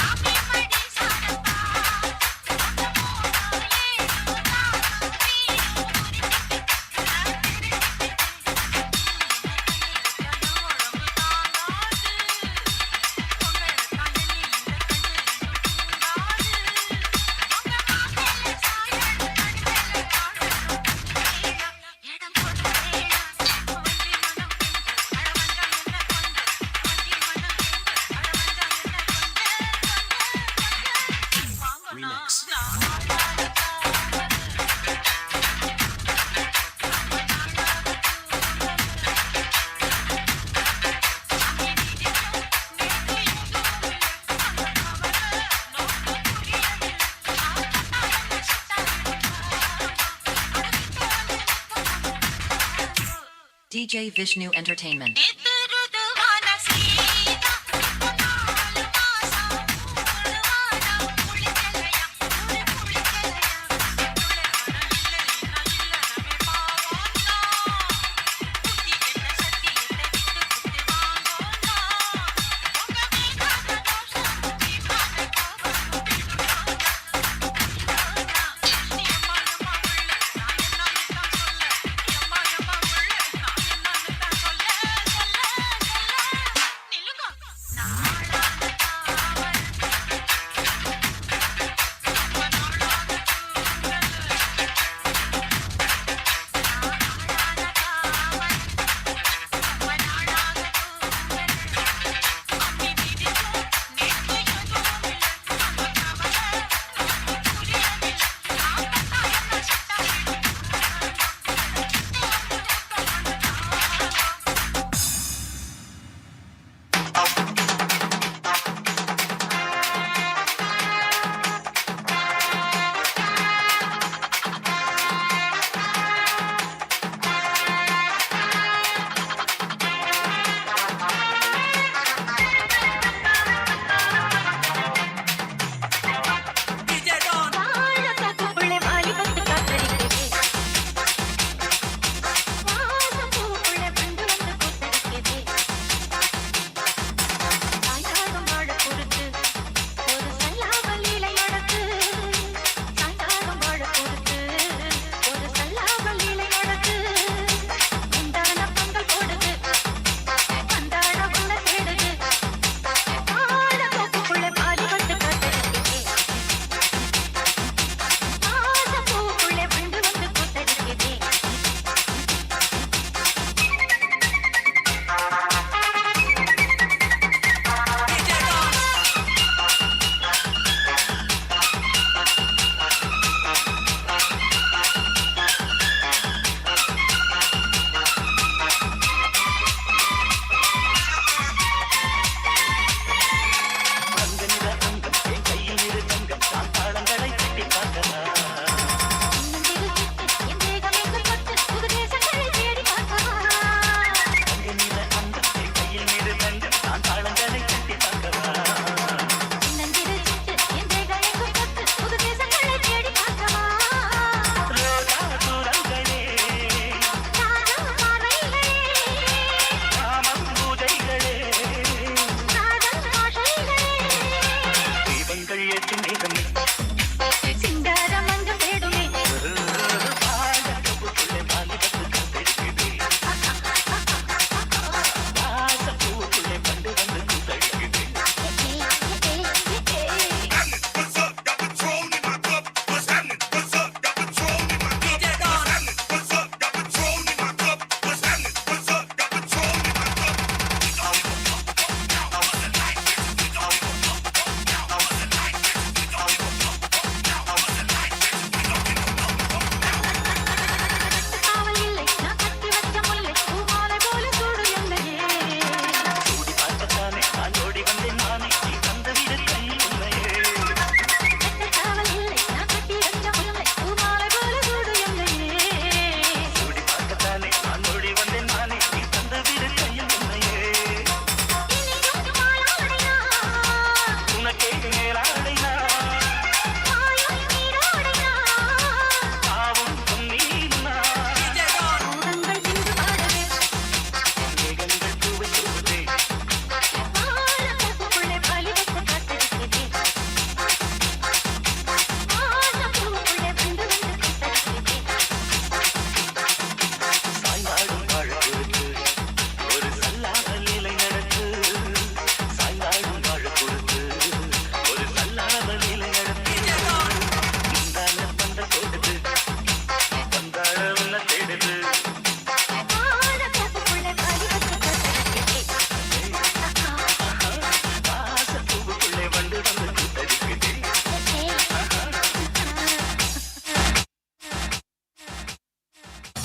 DJ Vishnu Entertainment.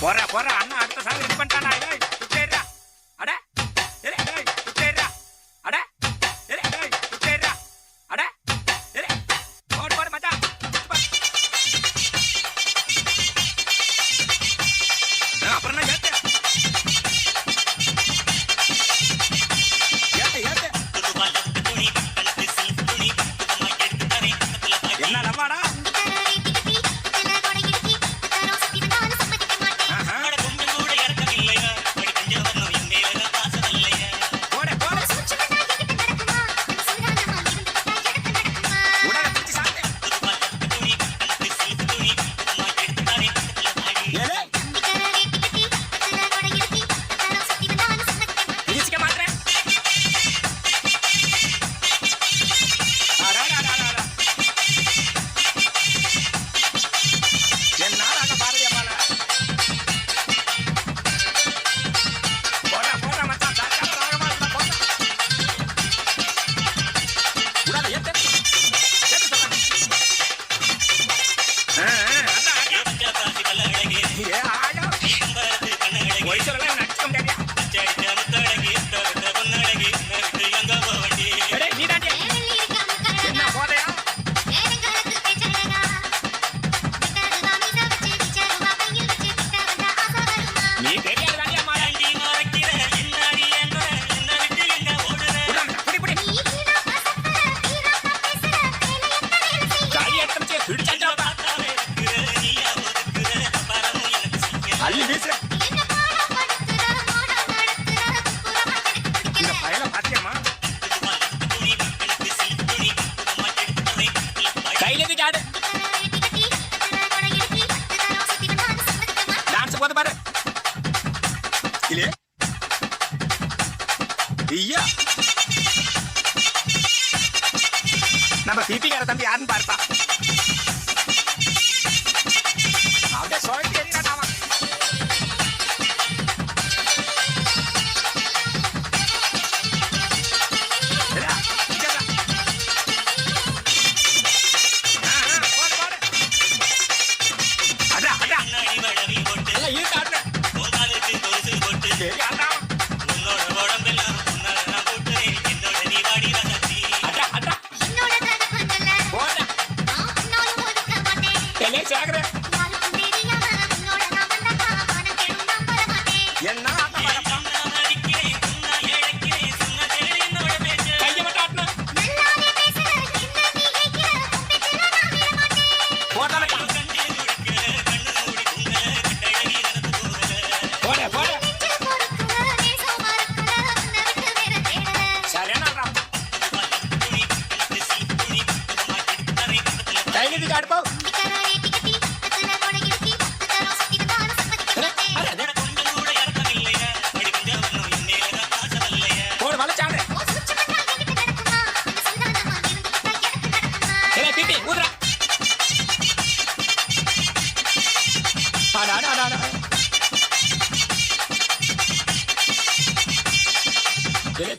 போற அண்ணா அடுத்த சாங் ரெடி பண்ணிட்டானா? டேய் சுத்தேறா அட டேய் டேய் சுத்தேறா அட டேய் டேய் சுத்தேறா அட டேய் போடு மச்சான் அப்புறம் நான் ஏத்து என்ன லவாடா நம்ம பிபிக்கார தம்பி யாருன்னு பார்ப்பா. அப்படியே சொல்லிட்டு எரியாட்டாவா.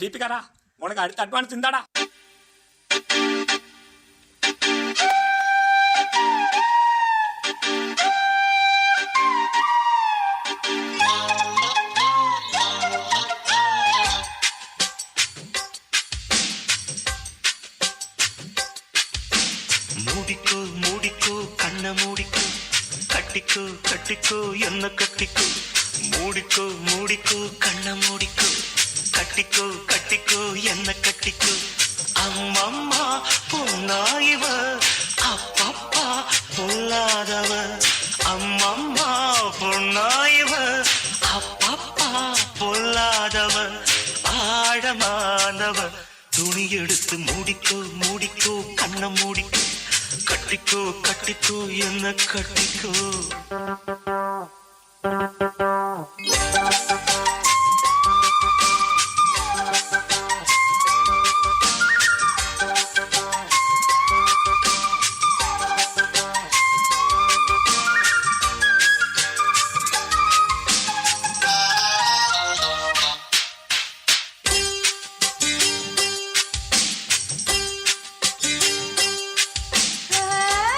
தீபிகாரா உனக்கு அடுத்த அட்வான்ஸ் இருந்தாடா. மூடிக்கோ மூடிக்கோ கண்ண மூடிக்கோ கட்டிக்கோ கட்டிக்கோ என்ன கட்டிக்கோ மூடிக்கோ மூடிக்கோ கண்ண மூடிக்கோ கட்டிக்கோ கட்டிக்கோ என்ன கட்டிக்கோ அம்மம்மா பொன்னாயிவ அப்பப்பா பொல்லாதவ அம்மம்மா பொன்னாயிவ அப்பப்பா பொல்லாதவ ஆழமானவ துணி எடுத்து மூடிக்கோ மூடிக்கோ கண்ண மூடிக்கோ கட்டிக்கோ கட்டிக்கோ என்ன கட்டிக்கோ.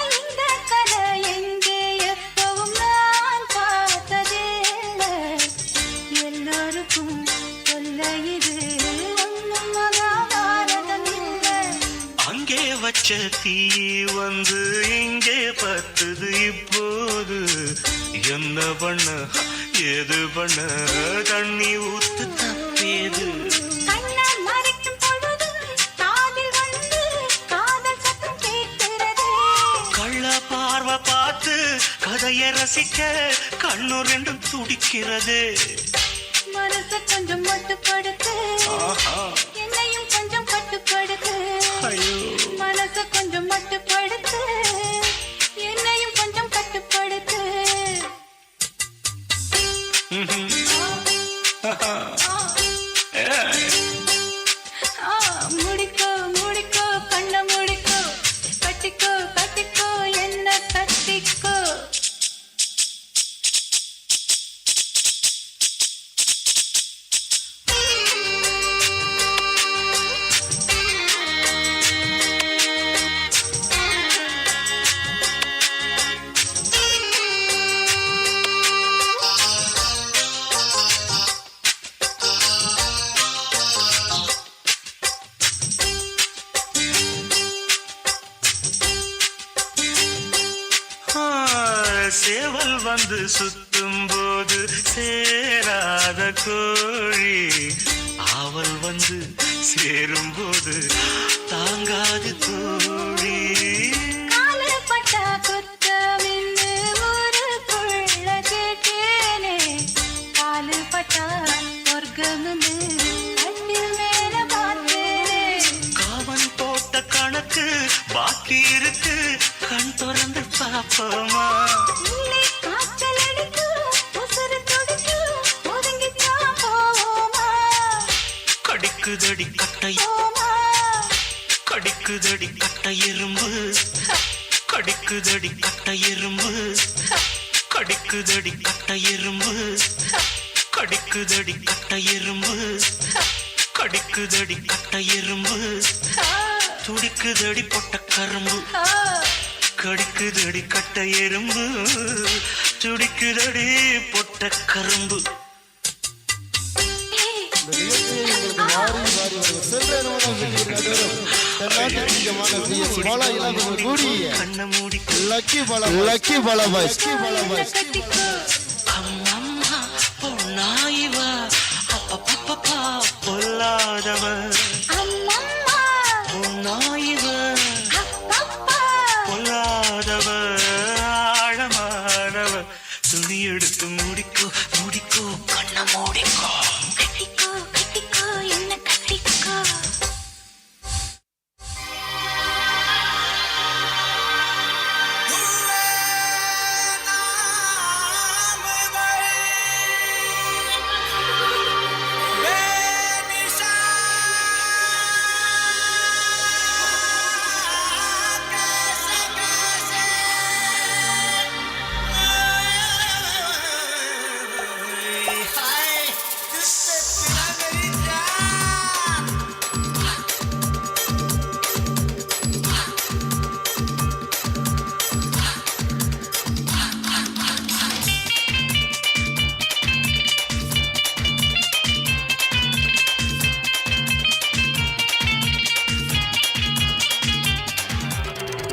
இந்த கலை எங்கே எப்பவும் நான் பார்த்ததே யாருக்கும் சொல்ல இது ஒண்ணும் மகாபாரதம் இல்லை. அங்கே வச்ச தீ வந்து இங்கே பத்துது இப்போது என்ன பண்ண ஏது பண்ண தண்ணி ஊத்து தப்பேது. கண்ணை மறைக்கும் பொழுது காதில் வந்து காதல் சத்தம் கேட்கிறதே. கள்ள பார்வை பார்த்து கதையை ரசிக்க கண்ணு ரெண்டும் துடிக்கிறது. மனச கொஞ்சம் மட்டுப்படுத்து, என்னையும் கொஞ்சம் கட்டுப்படுத்து. மனச கொஞ்சம் மட்டுப்படுத்து, என்னையும் கொஞ்சம் கட்டுப்படுத்து. முடிக்கோ முடிக்கோ கண்ண முடிக்கோ, கட்டிக்கோ கட்டிக்கோ என்ன கட்டிக்கோ. சேவல் வந்து சுத்தும் போது சேராத கோழி ஆவல் வந்து சேரும் போது தாங்காது தோழி. காலப்பட்டா குத்தமின்னு ஊருக்குள்ள கேட்டேனே, காலுப்பட்டா சொர்க்கம்னு கண்ணில் மேல பார்த்தேனே. காவன் போட்ட கணக்கு பாக்கி இருக்கு கண் திறந்து பாப்போமா. உள்ளே காய்ச்சல் அடிக்கும், உசுரு துடிக்கும், ஒதுங்கித்தான் போவோமா. கடிக்குதடி கட்டை போமா, கடிக்குதடி கட்டை எறும்பு, கடிக்குதடி கட்டை எறும்பு, கடிக்குதடி கட்டை எறும்பு, கடிக்குதடி கட்டை எறும்பு, கடிக்குதடி கட்டை எறும்பு, துடிக்குதடி பொட்ட கரும்பு. கடிக்குதடி கட்டை எறும்பு, துடிக்குதடி பொட்ட கரும்பு. கண்ண மூடி கட்டிக்கோ. அம்மம்மா பொன்னாயிவா அப்பப்பப்பா பொல்லாதவ. அம்மம்மா பொன்னாயிவ அப்பப்பா. பொல்லாதவ ஆழமானவ. துணி எடுத்து முடிக்கோ முடிக்கோ கண்ண மூடிக்கோ. கட்டிக்கோ கட்டிக்கோ என்ன கட்டிக்கோ.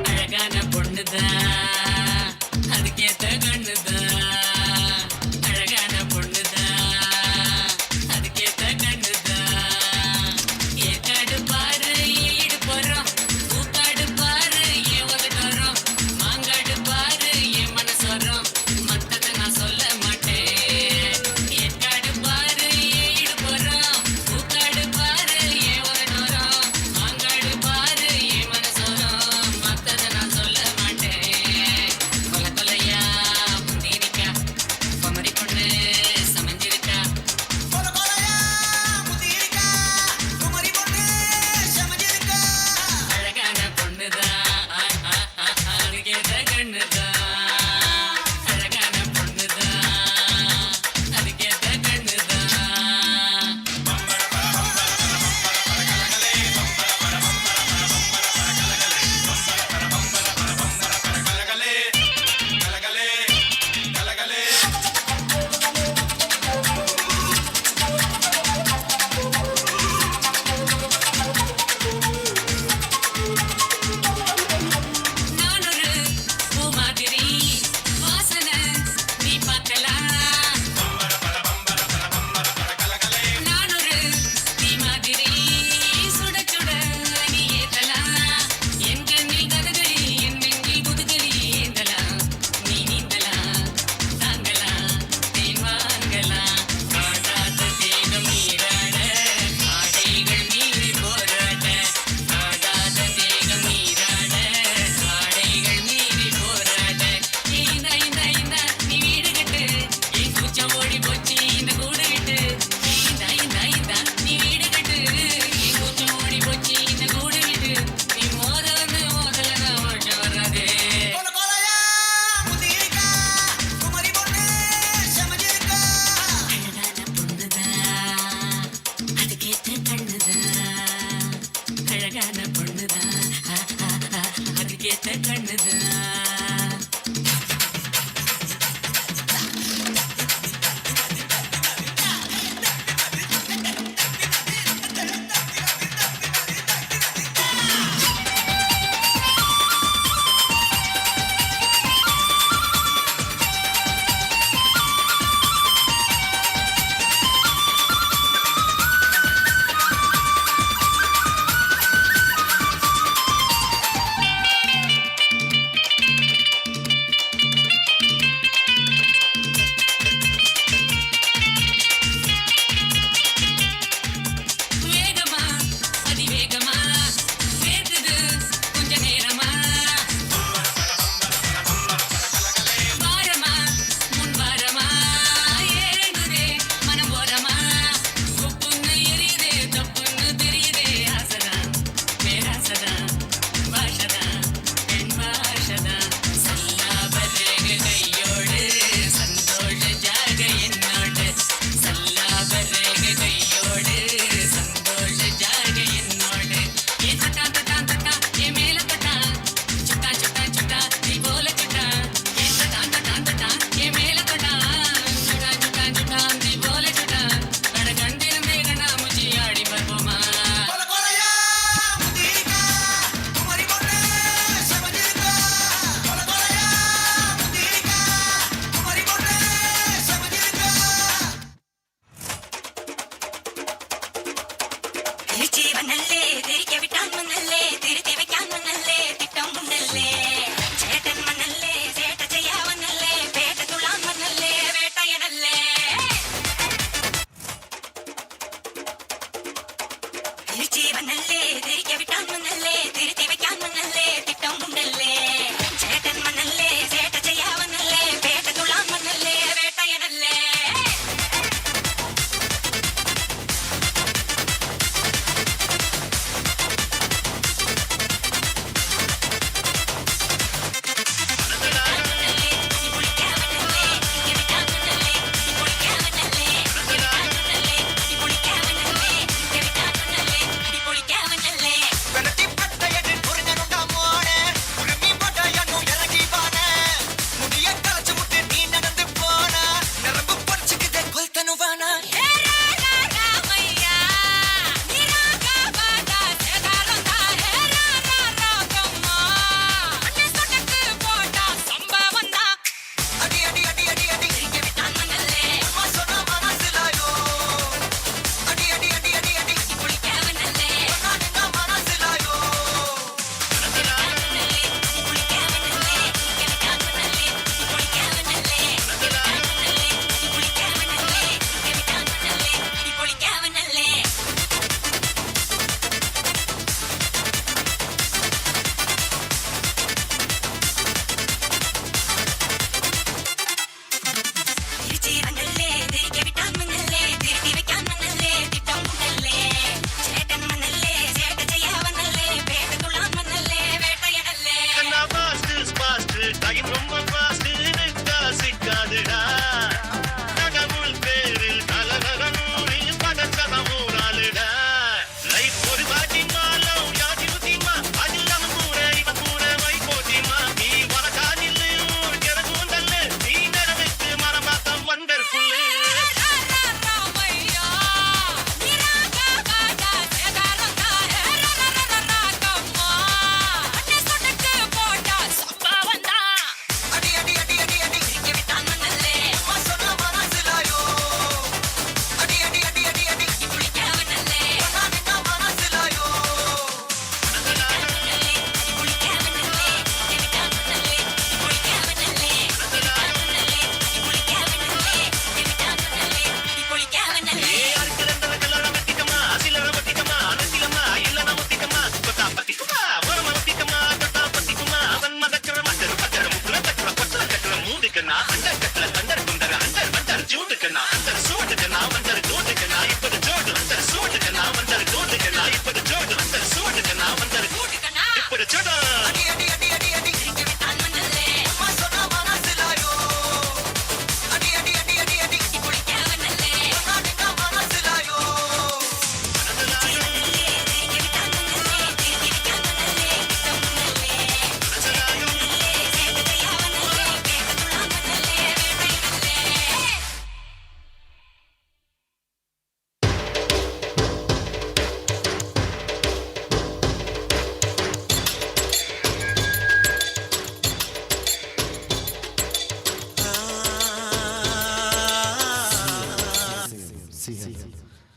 அழகான பொண்ணுதான், அதுக்கேத்த கண்ணுதான். அழகான பொண்ணுதான், அதுக்கேத்த கண்ணுதான். ஏற்காடு பாரு ஈடு போறோம், பூக்காடு பாரு ஏன் உதட்டோரம், மாங்காடு பாரு என் மனசோரம், மத்தத நான் சொல்ல மாட்டேன். ஏற்காடு பாரு ஈடு போறோம், பூக்காடு பாரு ஏன் உதட்டோரம், மாங்காடு பாரு என் மனசோரம், மத்தத நான் சொல்ல மாட்டேன்.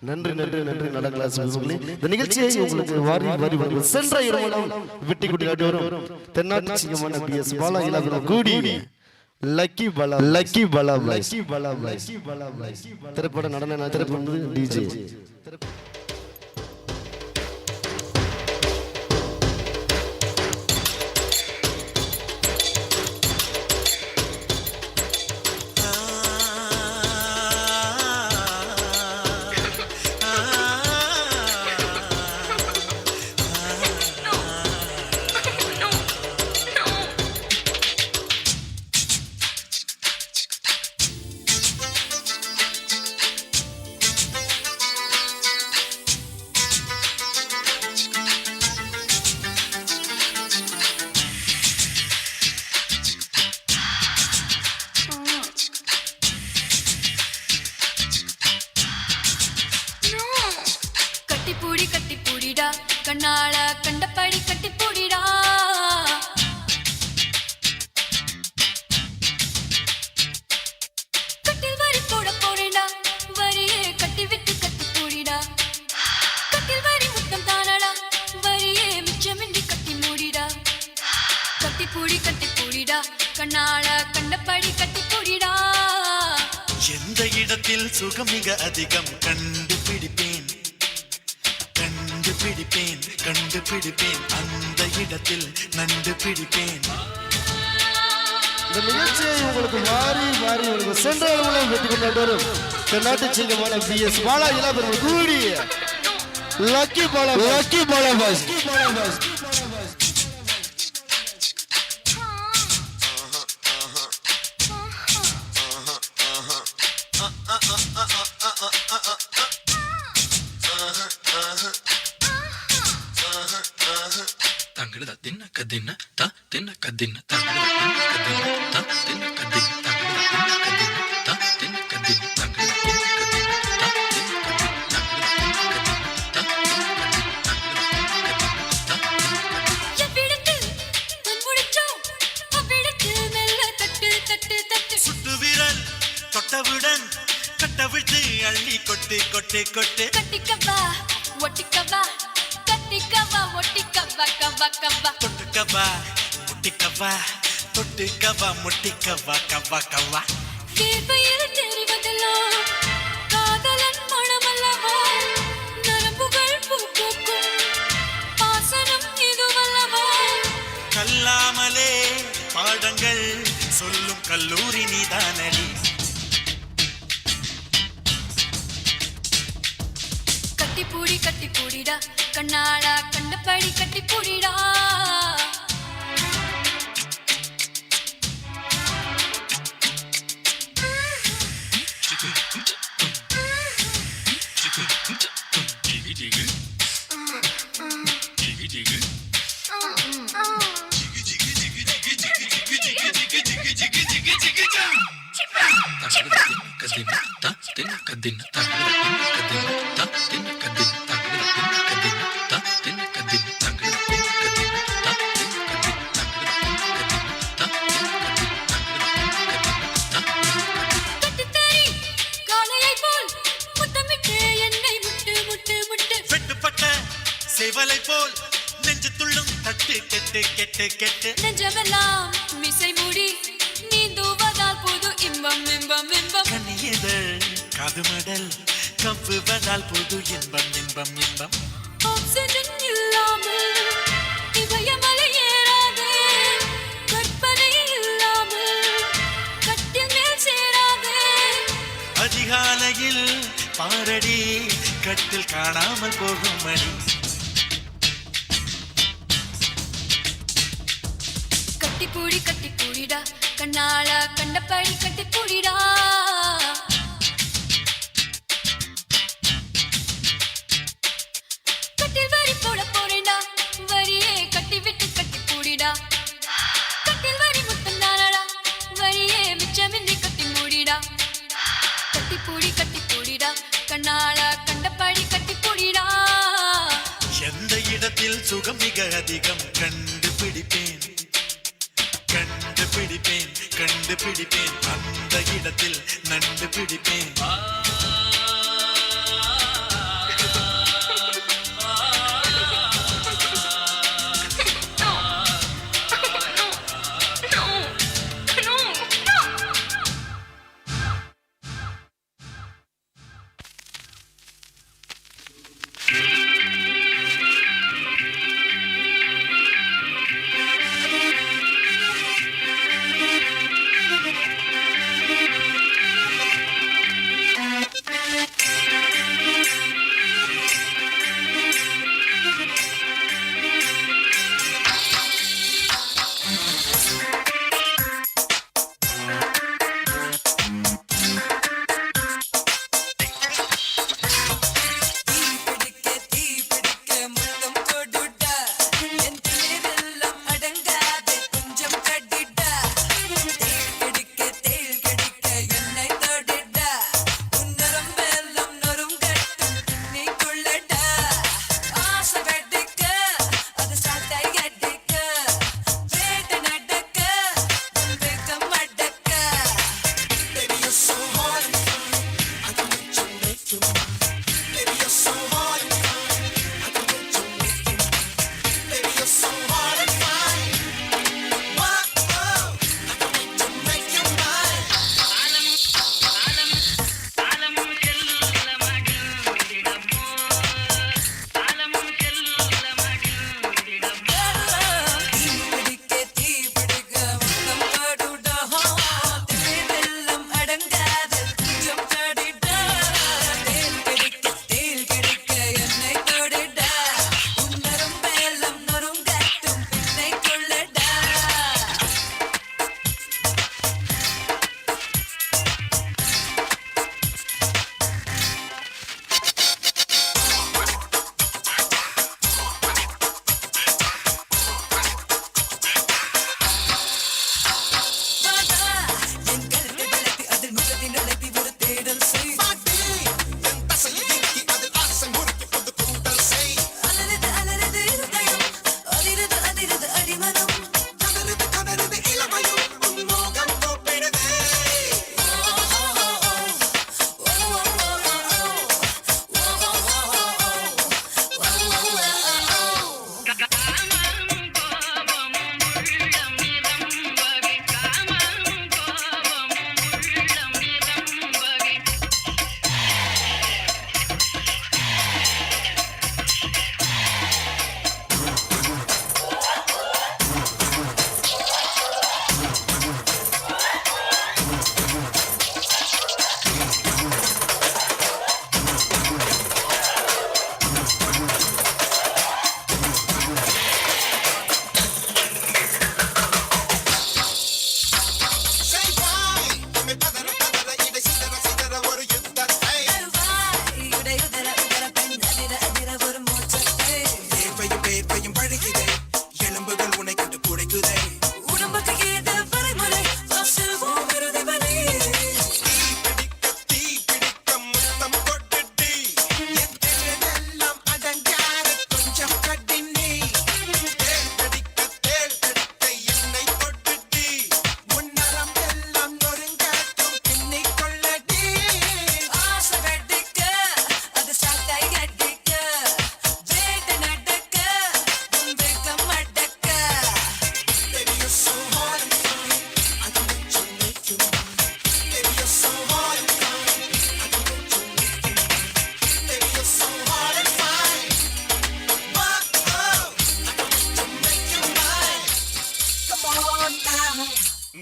நன்றி நன்றி நன்றி. நல்ல கிளாஸ் இந்த நிகழ்ச்சியை உங்களுக்கு வாரி வாரி வாரி சென்ற இரவலம் வெட்டி குட்டி காட்டி வரும் தென்னாட்டு சிங்கமான PS பாலா இலாபுரம் கூடி லக்கி பலா லக்கி பலா லக்கி பலா லக்கி பலா திரைப்பட நடன திரைப்படம் டிஜே கண்ணாள கண்டபடி கட்டி பூடிடா கட்டில் வரி போட போறேடா வரியே கட்டி விட்டு கட்டி பூடிடா கட்டில் வரி முத்தம் தானடா வரியே மிச்சமின்றி கட்டி மூடிடா கட்டி பூடிடா கண்ணாள கண்டபடி கட்டி பூடிடா எந்த இடத்தில் சுகம் மிக அதிகம் கண்டுபிடிப்பேன் கண்டுபிடிப்பேன் அந்த இடத்தில் நண்டு பிடிப்பேன். இந்த நிகழ்ச்சியை உங்களுக்கு வாரி வாரி உங்களுக்கு சென்ற இரவலம் வெற்றி கொண்டாடி வரும் தென்னாட்டு சிங்கமான PS பாலா இலாபுரம் கூடி lucky Bala lucky Bala boss தங்கட தின்ன கதின்ன த தின்ன கதின்ன தங்கட தின்ன கதின்ன த தின்ன கதின்ன தங்கட தின்ன கதின்ன த தின்ன கதின்ன தங்கட தின்ன கதின்ன த எவ்விடத்தில் தன் முடிச்சோ அவ்விடத்தில் மெல்ல தட்டு தட்டு தட்டு சுட்டு விரல் தொட்டவுடன் கட்டவிழ்த்து அள்ளி கொட்டு கொட்டு கொட்டு கட்டிக்கவா ஒட்டிக்கவா கட்டிக்கவா ஒட்டிக்கவா கவா கவா தொட்டுக்கவா முட்டிக்கவா தொட்டுக்கவா முட்டிக்கவா கவா கவா தேவையில் தெரிவதெல்லாம் காதலன் மனமல்லவா நரம்புகள் பூக்கும் பாசனம் இதுவல்லவா கல்லாமலே பாடங்கள் சொல்லும் கல்லூரி நீதானடி கட்டி பூடிடா கண்ணாளா கண்டபடி கட்டி பூடிடா சேவலை போல் நெஞ்சு துள்ளும் தட்டு கெட்டு கெட்டு கெட்டு நெஞ்சமெல்லாம் மிசை மூடி நீந்துவதால் புது இன்பம் இன்பம் இன்பம் கண்ணியதழ் காதுமடல் கவ்வுவதால் புது இன்பம் இன்பம் இன்பம் ஆக்சிஜன் இல்லாமல் இமயமலை ஏறாதே கற்பனை இல்லாமல் கட்டில் மேல் சேராதே அதிகாலையில் பாரடி கட்டில் காணாமல் போகும் மணி கட்டி பூடிடா கண்ணாளா கண்டபடி கட்டி பூடிடா கட்டில் வரி போட போறேடா வரியே கட்டி விட்டு கட்டி பூடிடா கட்டில் வரி முத்தம் தானடா வரியே மிச்சமின்றி கட்டி மூடிடா கட்டி பூடிடா கண்ணாளா கண்டபடி கட்டி பூடிடா எந்த இடத்தில் சுகம் மிக அதிகம் கண்டுபிடிப்பேன் அந்த இடத்தில் நண்டு பிடிப்பேன்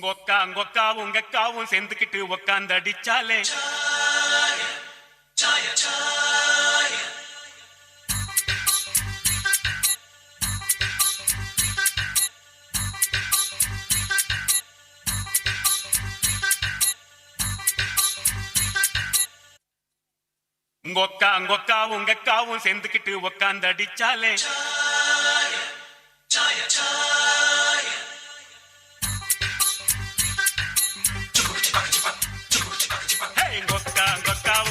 உங்க அக்காவும் சேர்ந்துக்கிட்டு உக்காந்து அடிச்சாலே உங்க அக்காவும் சேர்ந்துக்கிட்டு உக்காந்து அடிச்சாலே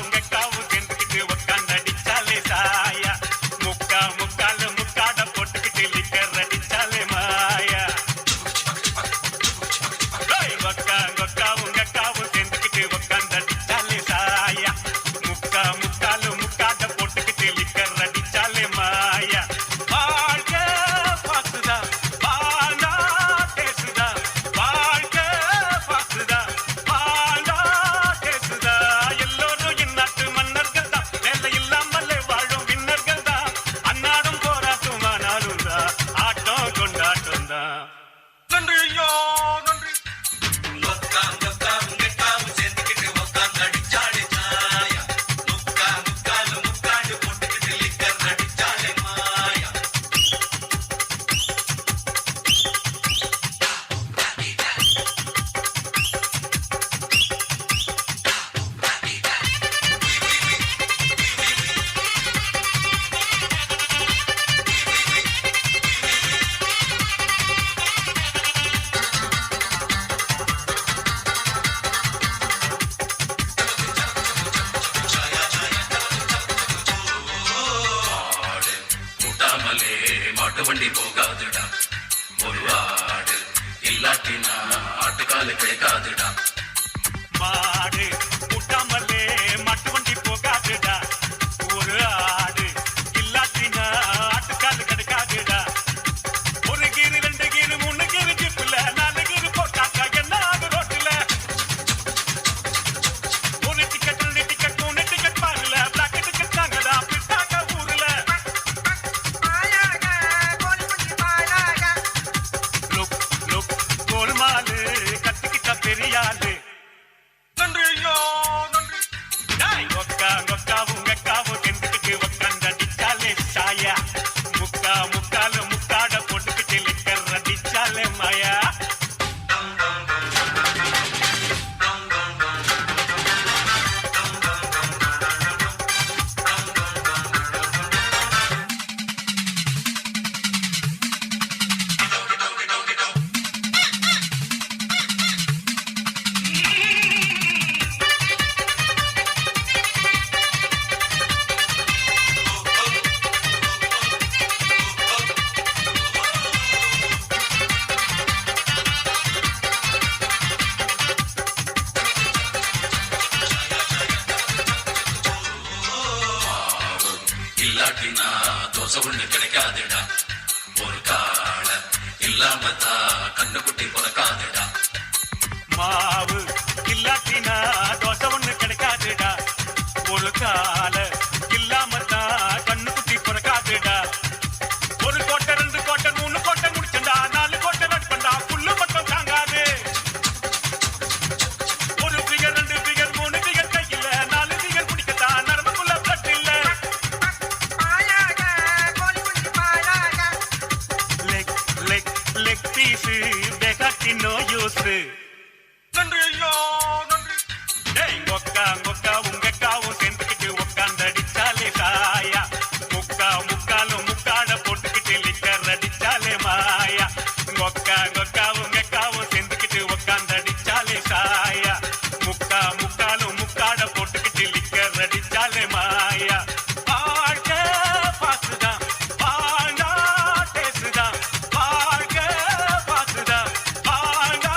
உங்க அக்காவும் சேர்ந்துக்கிட்டு உக்காந்து அடிச்சாலே சாயா முக்காட போட்டுக்கிட்டு லிக்கர் அடிச்சாலே மாயா உங்க அக்காவும் சேர்ந்துக்கிட்டு உக்காந்து அடிச்சாலே சாயா முக்காட போட்டுக்கிட்டு லிக்கர் அடிச்சாலே மாயா வாழ்க்கை பாத்துதா வாழ்ந்தா பேசுதா வாழ்க்கை பாத்துதா வாழ்ந்தா பேசுதா எல்லோரும் இந்நாட்டு மன்னர்கள் தான் வேலை இல்லாமலே வாழும் விண்ணர்கள் தான் அன்னாடும் போராட்டமானாலும் தான் ஆட்டம் கொண்டாட்டம் தான் நன்றி ஐயோ நன்றி மாட்டு வண்டி போகாதுடா ஒரு ஆடு இல்லாட்டினா ஆட்டுக்கால கிடைக்காதுடா மாடு முட்டாமலே மாட்டு வண்டி போகாதுடா ஒரு ஆடு இல்லாட்டினா ஆட்டுக்காலு கிடைக்காதுடா ஒரு கீரு 2 கீரு 3 கீரு ஜிப்புல 4 கீரு போட்டாக்கா என்ன ஆகு ரோட்டுல ஒரு டிக்கெட் 2 டிக்கெட் 3 டிக்கெட் பாருல பிளாக் டிக்கெட் தாங்கடா பிட்டாக்க ஊர்ல கோல்மாலு கத்துக்கிட்ட பெரியாளு நன்றி ஐயோ நன்றி உங்க அக்காவும் செஞ்சுக்கிட்டு உக்காந்து அடிச்சாலே சாயா முக்காட போட்டுக்கிட்டு லிக்கர் அடிச்சாலே மாயா இல்லாட்டினா தோசை ஒண்ணு கிடைக்காதுடா ஒரு கால இல்லாமத்தா கண்ணுக்குட்டி பிறக்காதுடா மாவு இல்லாட்டினா தோசை ஒண்ணு கிடைக்காதுடா ஒரு கால இல்லாமத்தான் கண்ணுக்குட்டி பிறக்காதுடா ஒரு கோட்டை 2 கோட்டை 3 கோட்டை முடிச்சண்டா 4 கோட்டை நட்பண்டா புல்லு மட்டும் தாங்காது ஒரு பிகர் 2 பிகர் 3 பிகர் கையில 4 பிகர் பிடிக்கத்தா நரம்புக்குள்ள பிளட் இல்ல லெக் பீஸ் பேகாட்டி நோ யூஸ் நன்றி ஐயோ நன்றி உங்க அக்காவும் சேர்ந்துக்கிட்டு உக்காந்து அடிச்சாலே சாயா முக்காட போட்டுக்கிட்டு லிக்கர் அடிச்சாலே மாயா உங்க அக்காவும் சேர்ந்துக்கிட்டு உக்காந்து அடிச்சாலே சாயா முக்காட போட்டுக்கிட்டு லிக்கர் அடிச்சாலே மாயா வாழ்க்கை பாத்துதா வாழ்ந்தா பேசுதா வாழ்க்கை பாத்துதா வாழ்ந்தா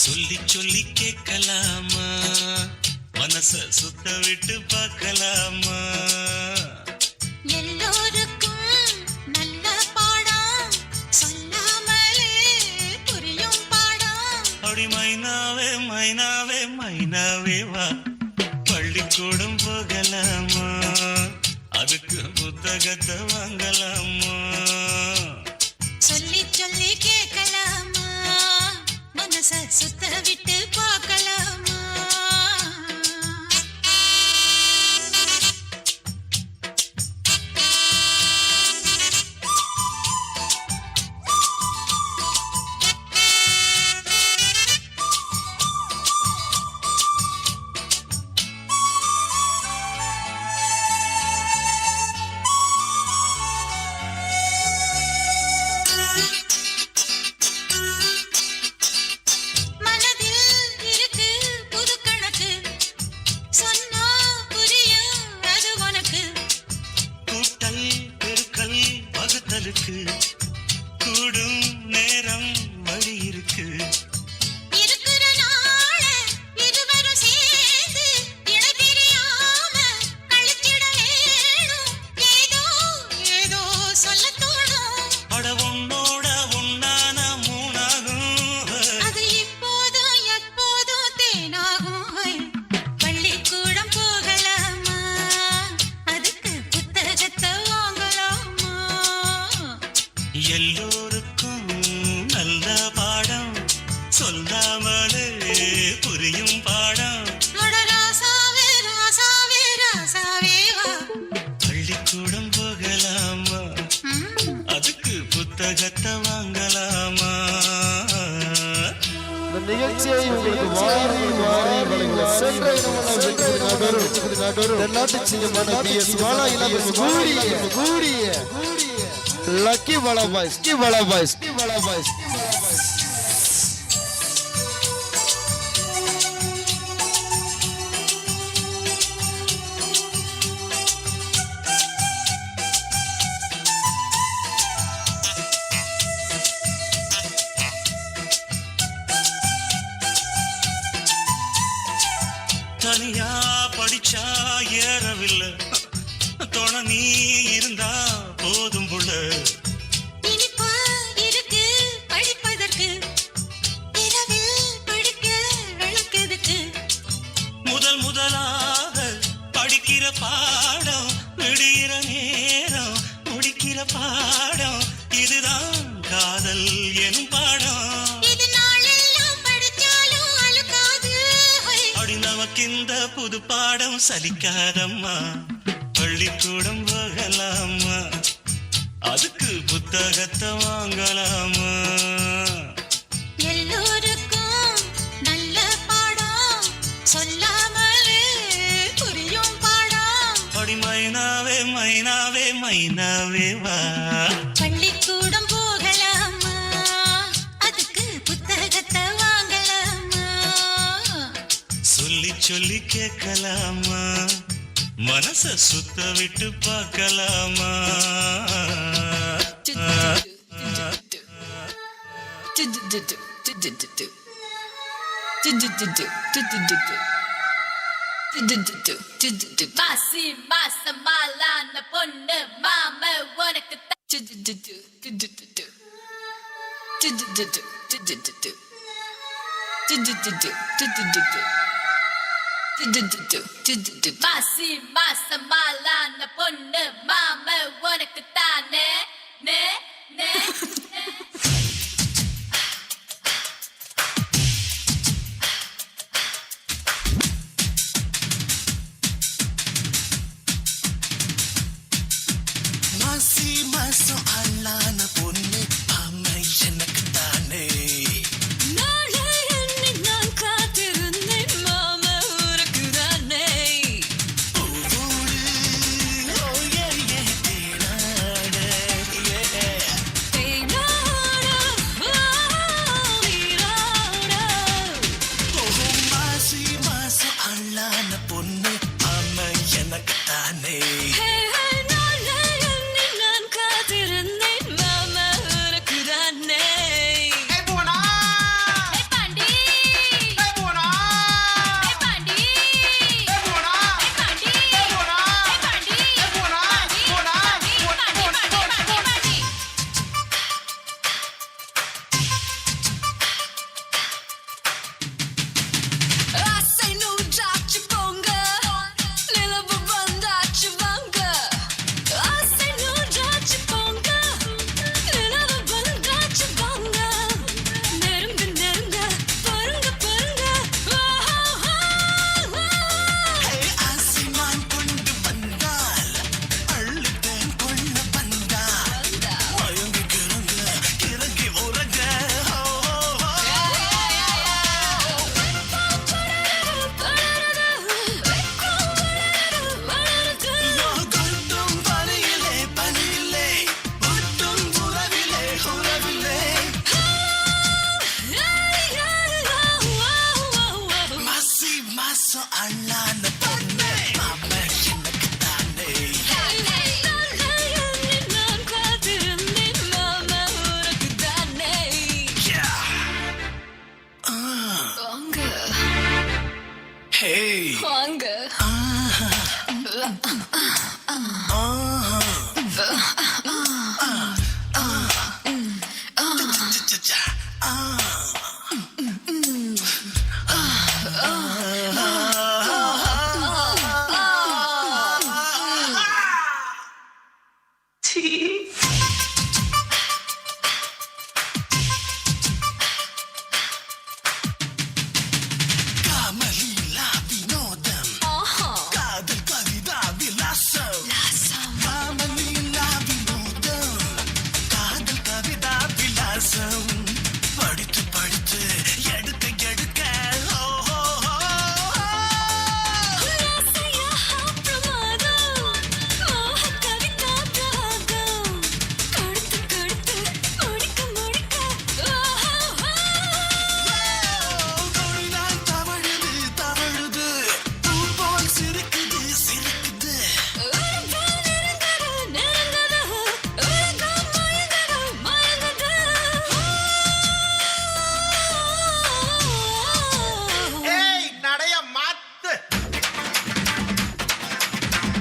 சொல்லி சொல்லி கேட்கலாமா மனச சுத்த விட்டு பார்க்கலாமா எல்லோருக்கும் நல்ல பாடம் சொல்லாமலே புரியும் பாடம் அப்படி மைனாவே மைனாவே மைனாவே வா பள்ளிக்கூடம் போகலாமா அதுக்கு புத்தகத்தை வாங்கலாமா சொல்லி சொல்லி கேட்கலாமா மனச சுத்த விட்டு பார்க்கலாமா கூடும் நேரம் வழி இருக்கு இருக்கிற நாள இருவரும் சேர்ந்து இணை பிரியாம கழிச்சிட வேணும் ஏதோ ஏதோ சொல்ல தோணும் அட உன்னோட உன்னான மூணாகும் அது இப்போதும் எப்போதும் தேனாகும் பள்ளிக்கூடம் போகலாமா அதுக்கு புத்தகத்தை வாங்கலாமா எல்லோருக்கும் நல்ல பாடம் சொல்லாமலே புரியும் பாடம் அட ராசாவே ராசாவே ராசாவே வா பள்ளிக்கூடம் போகலாமா அதுக்கு புத்தகத்தை வாங்கலாமா இந்த நிகழ்ச்சியை உங்களுக்கு வாரி வாரி வழங்கிய சென்ற நாட்டு சிங்கமான PS வாலா இலவச கூடிய லக்கி வாலா பாய்ஸ் தனியா படிச்சா ஏறவில்லை துணை நீ இருந்தா போதும் புள்ள இனிப்பா இருக்கு படிப்பதற்கு இரவில் படிக்க விளக்குதுக்கு முதலாக படிக்கிற பாடம் விடுகிற நேரம் முடிக்கிற பாடம் இதுதான் காதல் எனும் பாடம் இது நாளெல்லாம் படிச்சாலும் அழுக்காது அடி நமக்கு இந்த புது பாடம் சலிக்காதம்மா பள்ளிக்கூடம் போகலாமா அதுக்கு புத்தகத்தை வாங்கலாமா எல்லோருக்கும் நல்ல பாடம் சொல்லாமலே புரியும் பாடம் அடி மைனாவே மைனாவே மைனாவே வா பள்ளிக்கூடம் போகலாமா அதுக்கு புத்தகத்தை வாங்கலாமா சொல்லி சொல்லி கேட்கலாமா மனச சுத்த விட்டு பார்க்கலாமா மாசி மாசம் மாலான பொண்ணு மாம உனக்கு மாசி மாசம் மாலான பொண்ணு மாம உனக்கு தானே நே நே மாசி மாசம் அல்லான பொண்ணு ஆமை எனக்கு தானே நாளை எண்ணி நான் காத்திருந்தேன் மாம ஊருக்கு தானே பூவோடு ஓயே தேனாட தேனாட நீராட போகும் மாசி மாசம் அல்லான பொண்ணு ஆமை எனக்கு தானே நாளை எண்ணி நான் காத்திருந்தேன் வாங்க படித்து படித்து எடுக்க எடுக்க தவழுது தவழுது பூ போல் சிரிக்குது சிரிக்குது நடைய மாத்து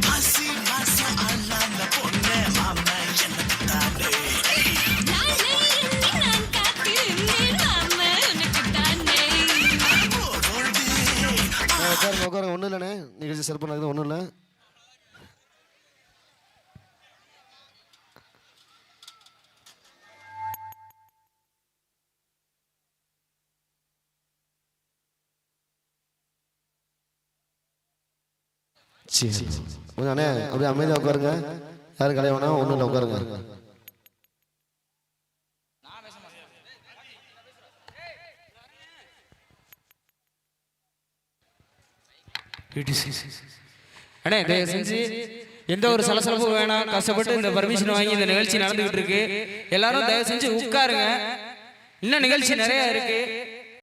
பசி மாசம் அல்லாத பொண்ணு மாமா எனக்கு தானே உட்காருங்க உட்காருங்க, ஒன்றும் இல்லைண்ணே, நிகழ்ச்சி சிறப்பாக நடக்குது, ஒன்றும் இல்லை. சரி கொஞ்சம் அண்ணே அப்படியே அமைதியாக உட்காருங்க, யாரும் கலைய வேணாம், ஒன்றும் இல்லை, உட்காருங்க. அண்ணே தயவு செஞ்சு எந்த ஒரு சலசலப்பும் வேணாம், கஷ்டப்பட்டு இந்த பர்மிஷன் வாங்கி இந்த நிகழ்ச்சி நடந்துகிட்டு இருக்கு. எல்லாரும் தயவு செஞ்சு உட்காருங்க, இன்னும் நிகழ்ச்சி நிறைய இருக்கு.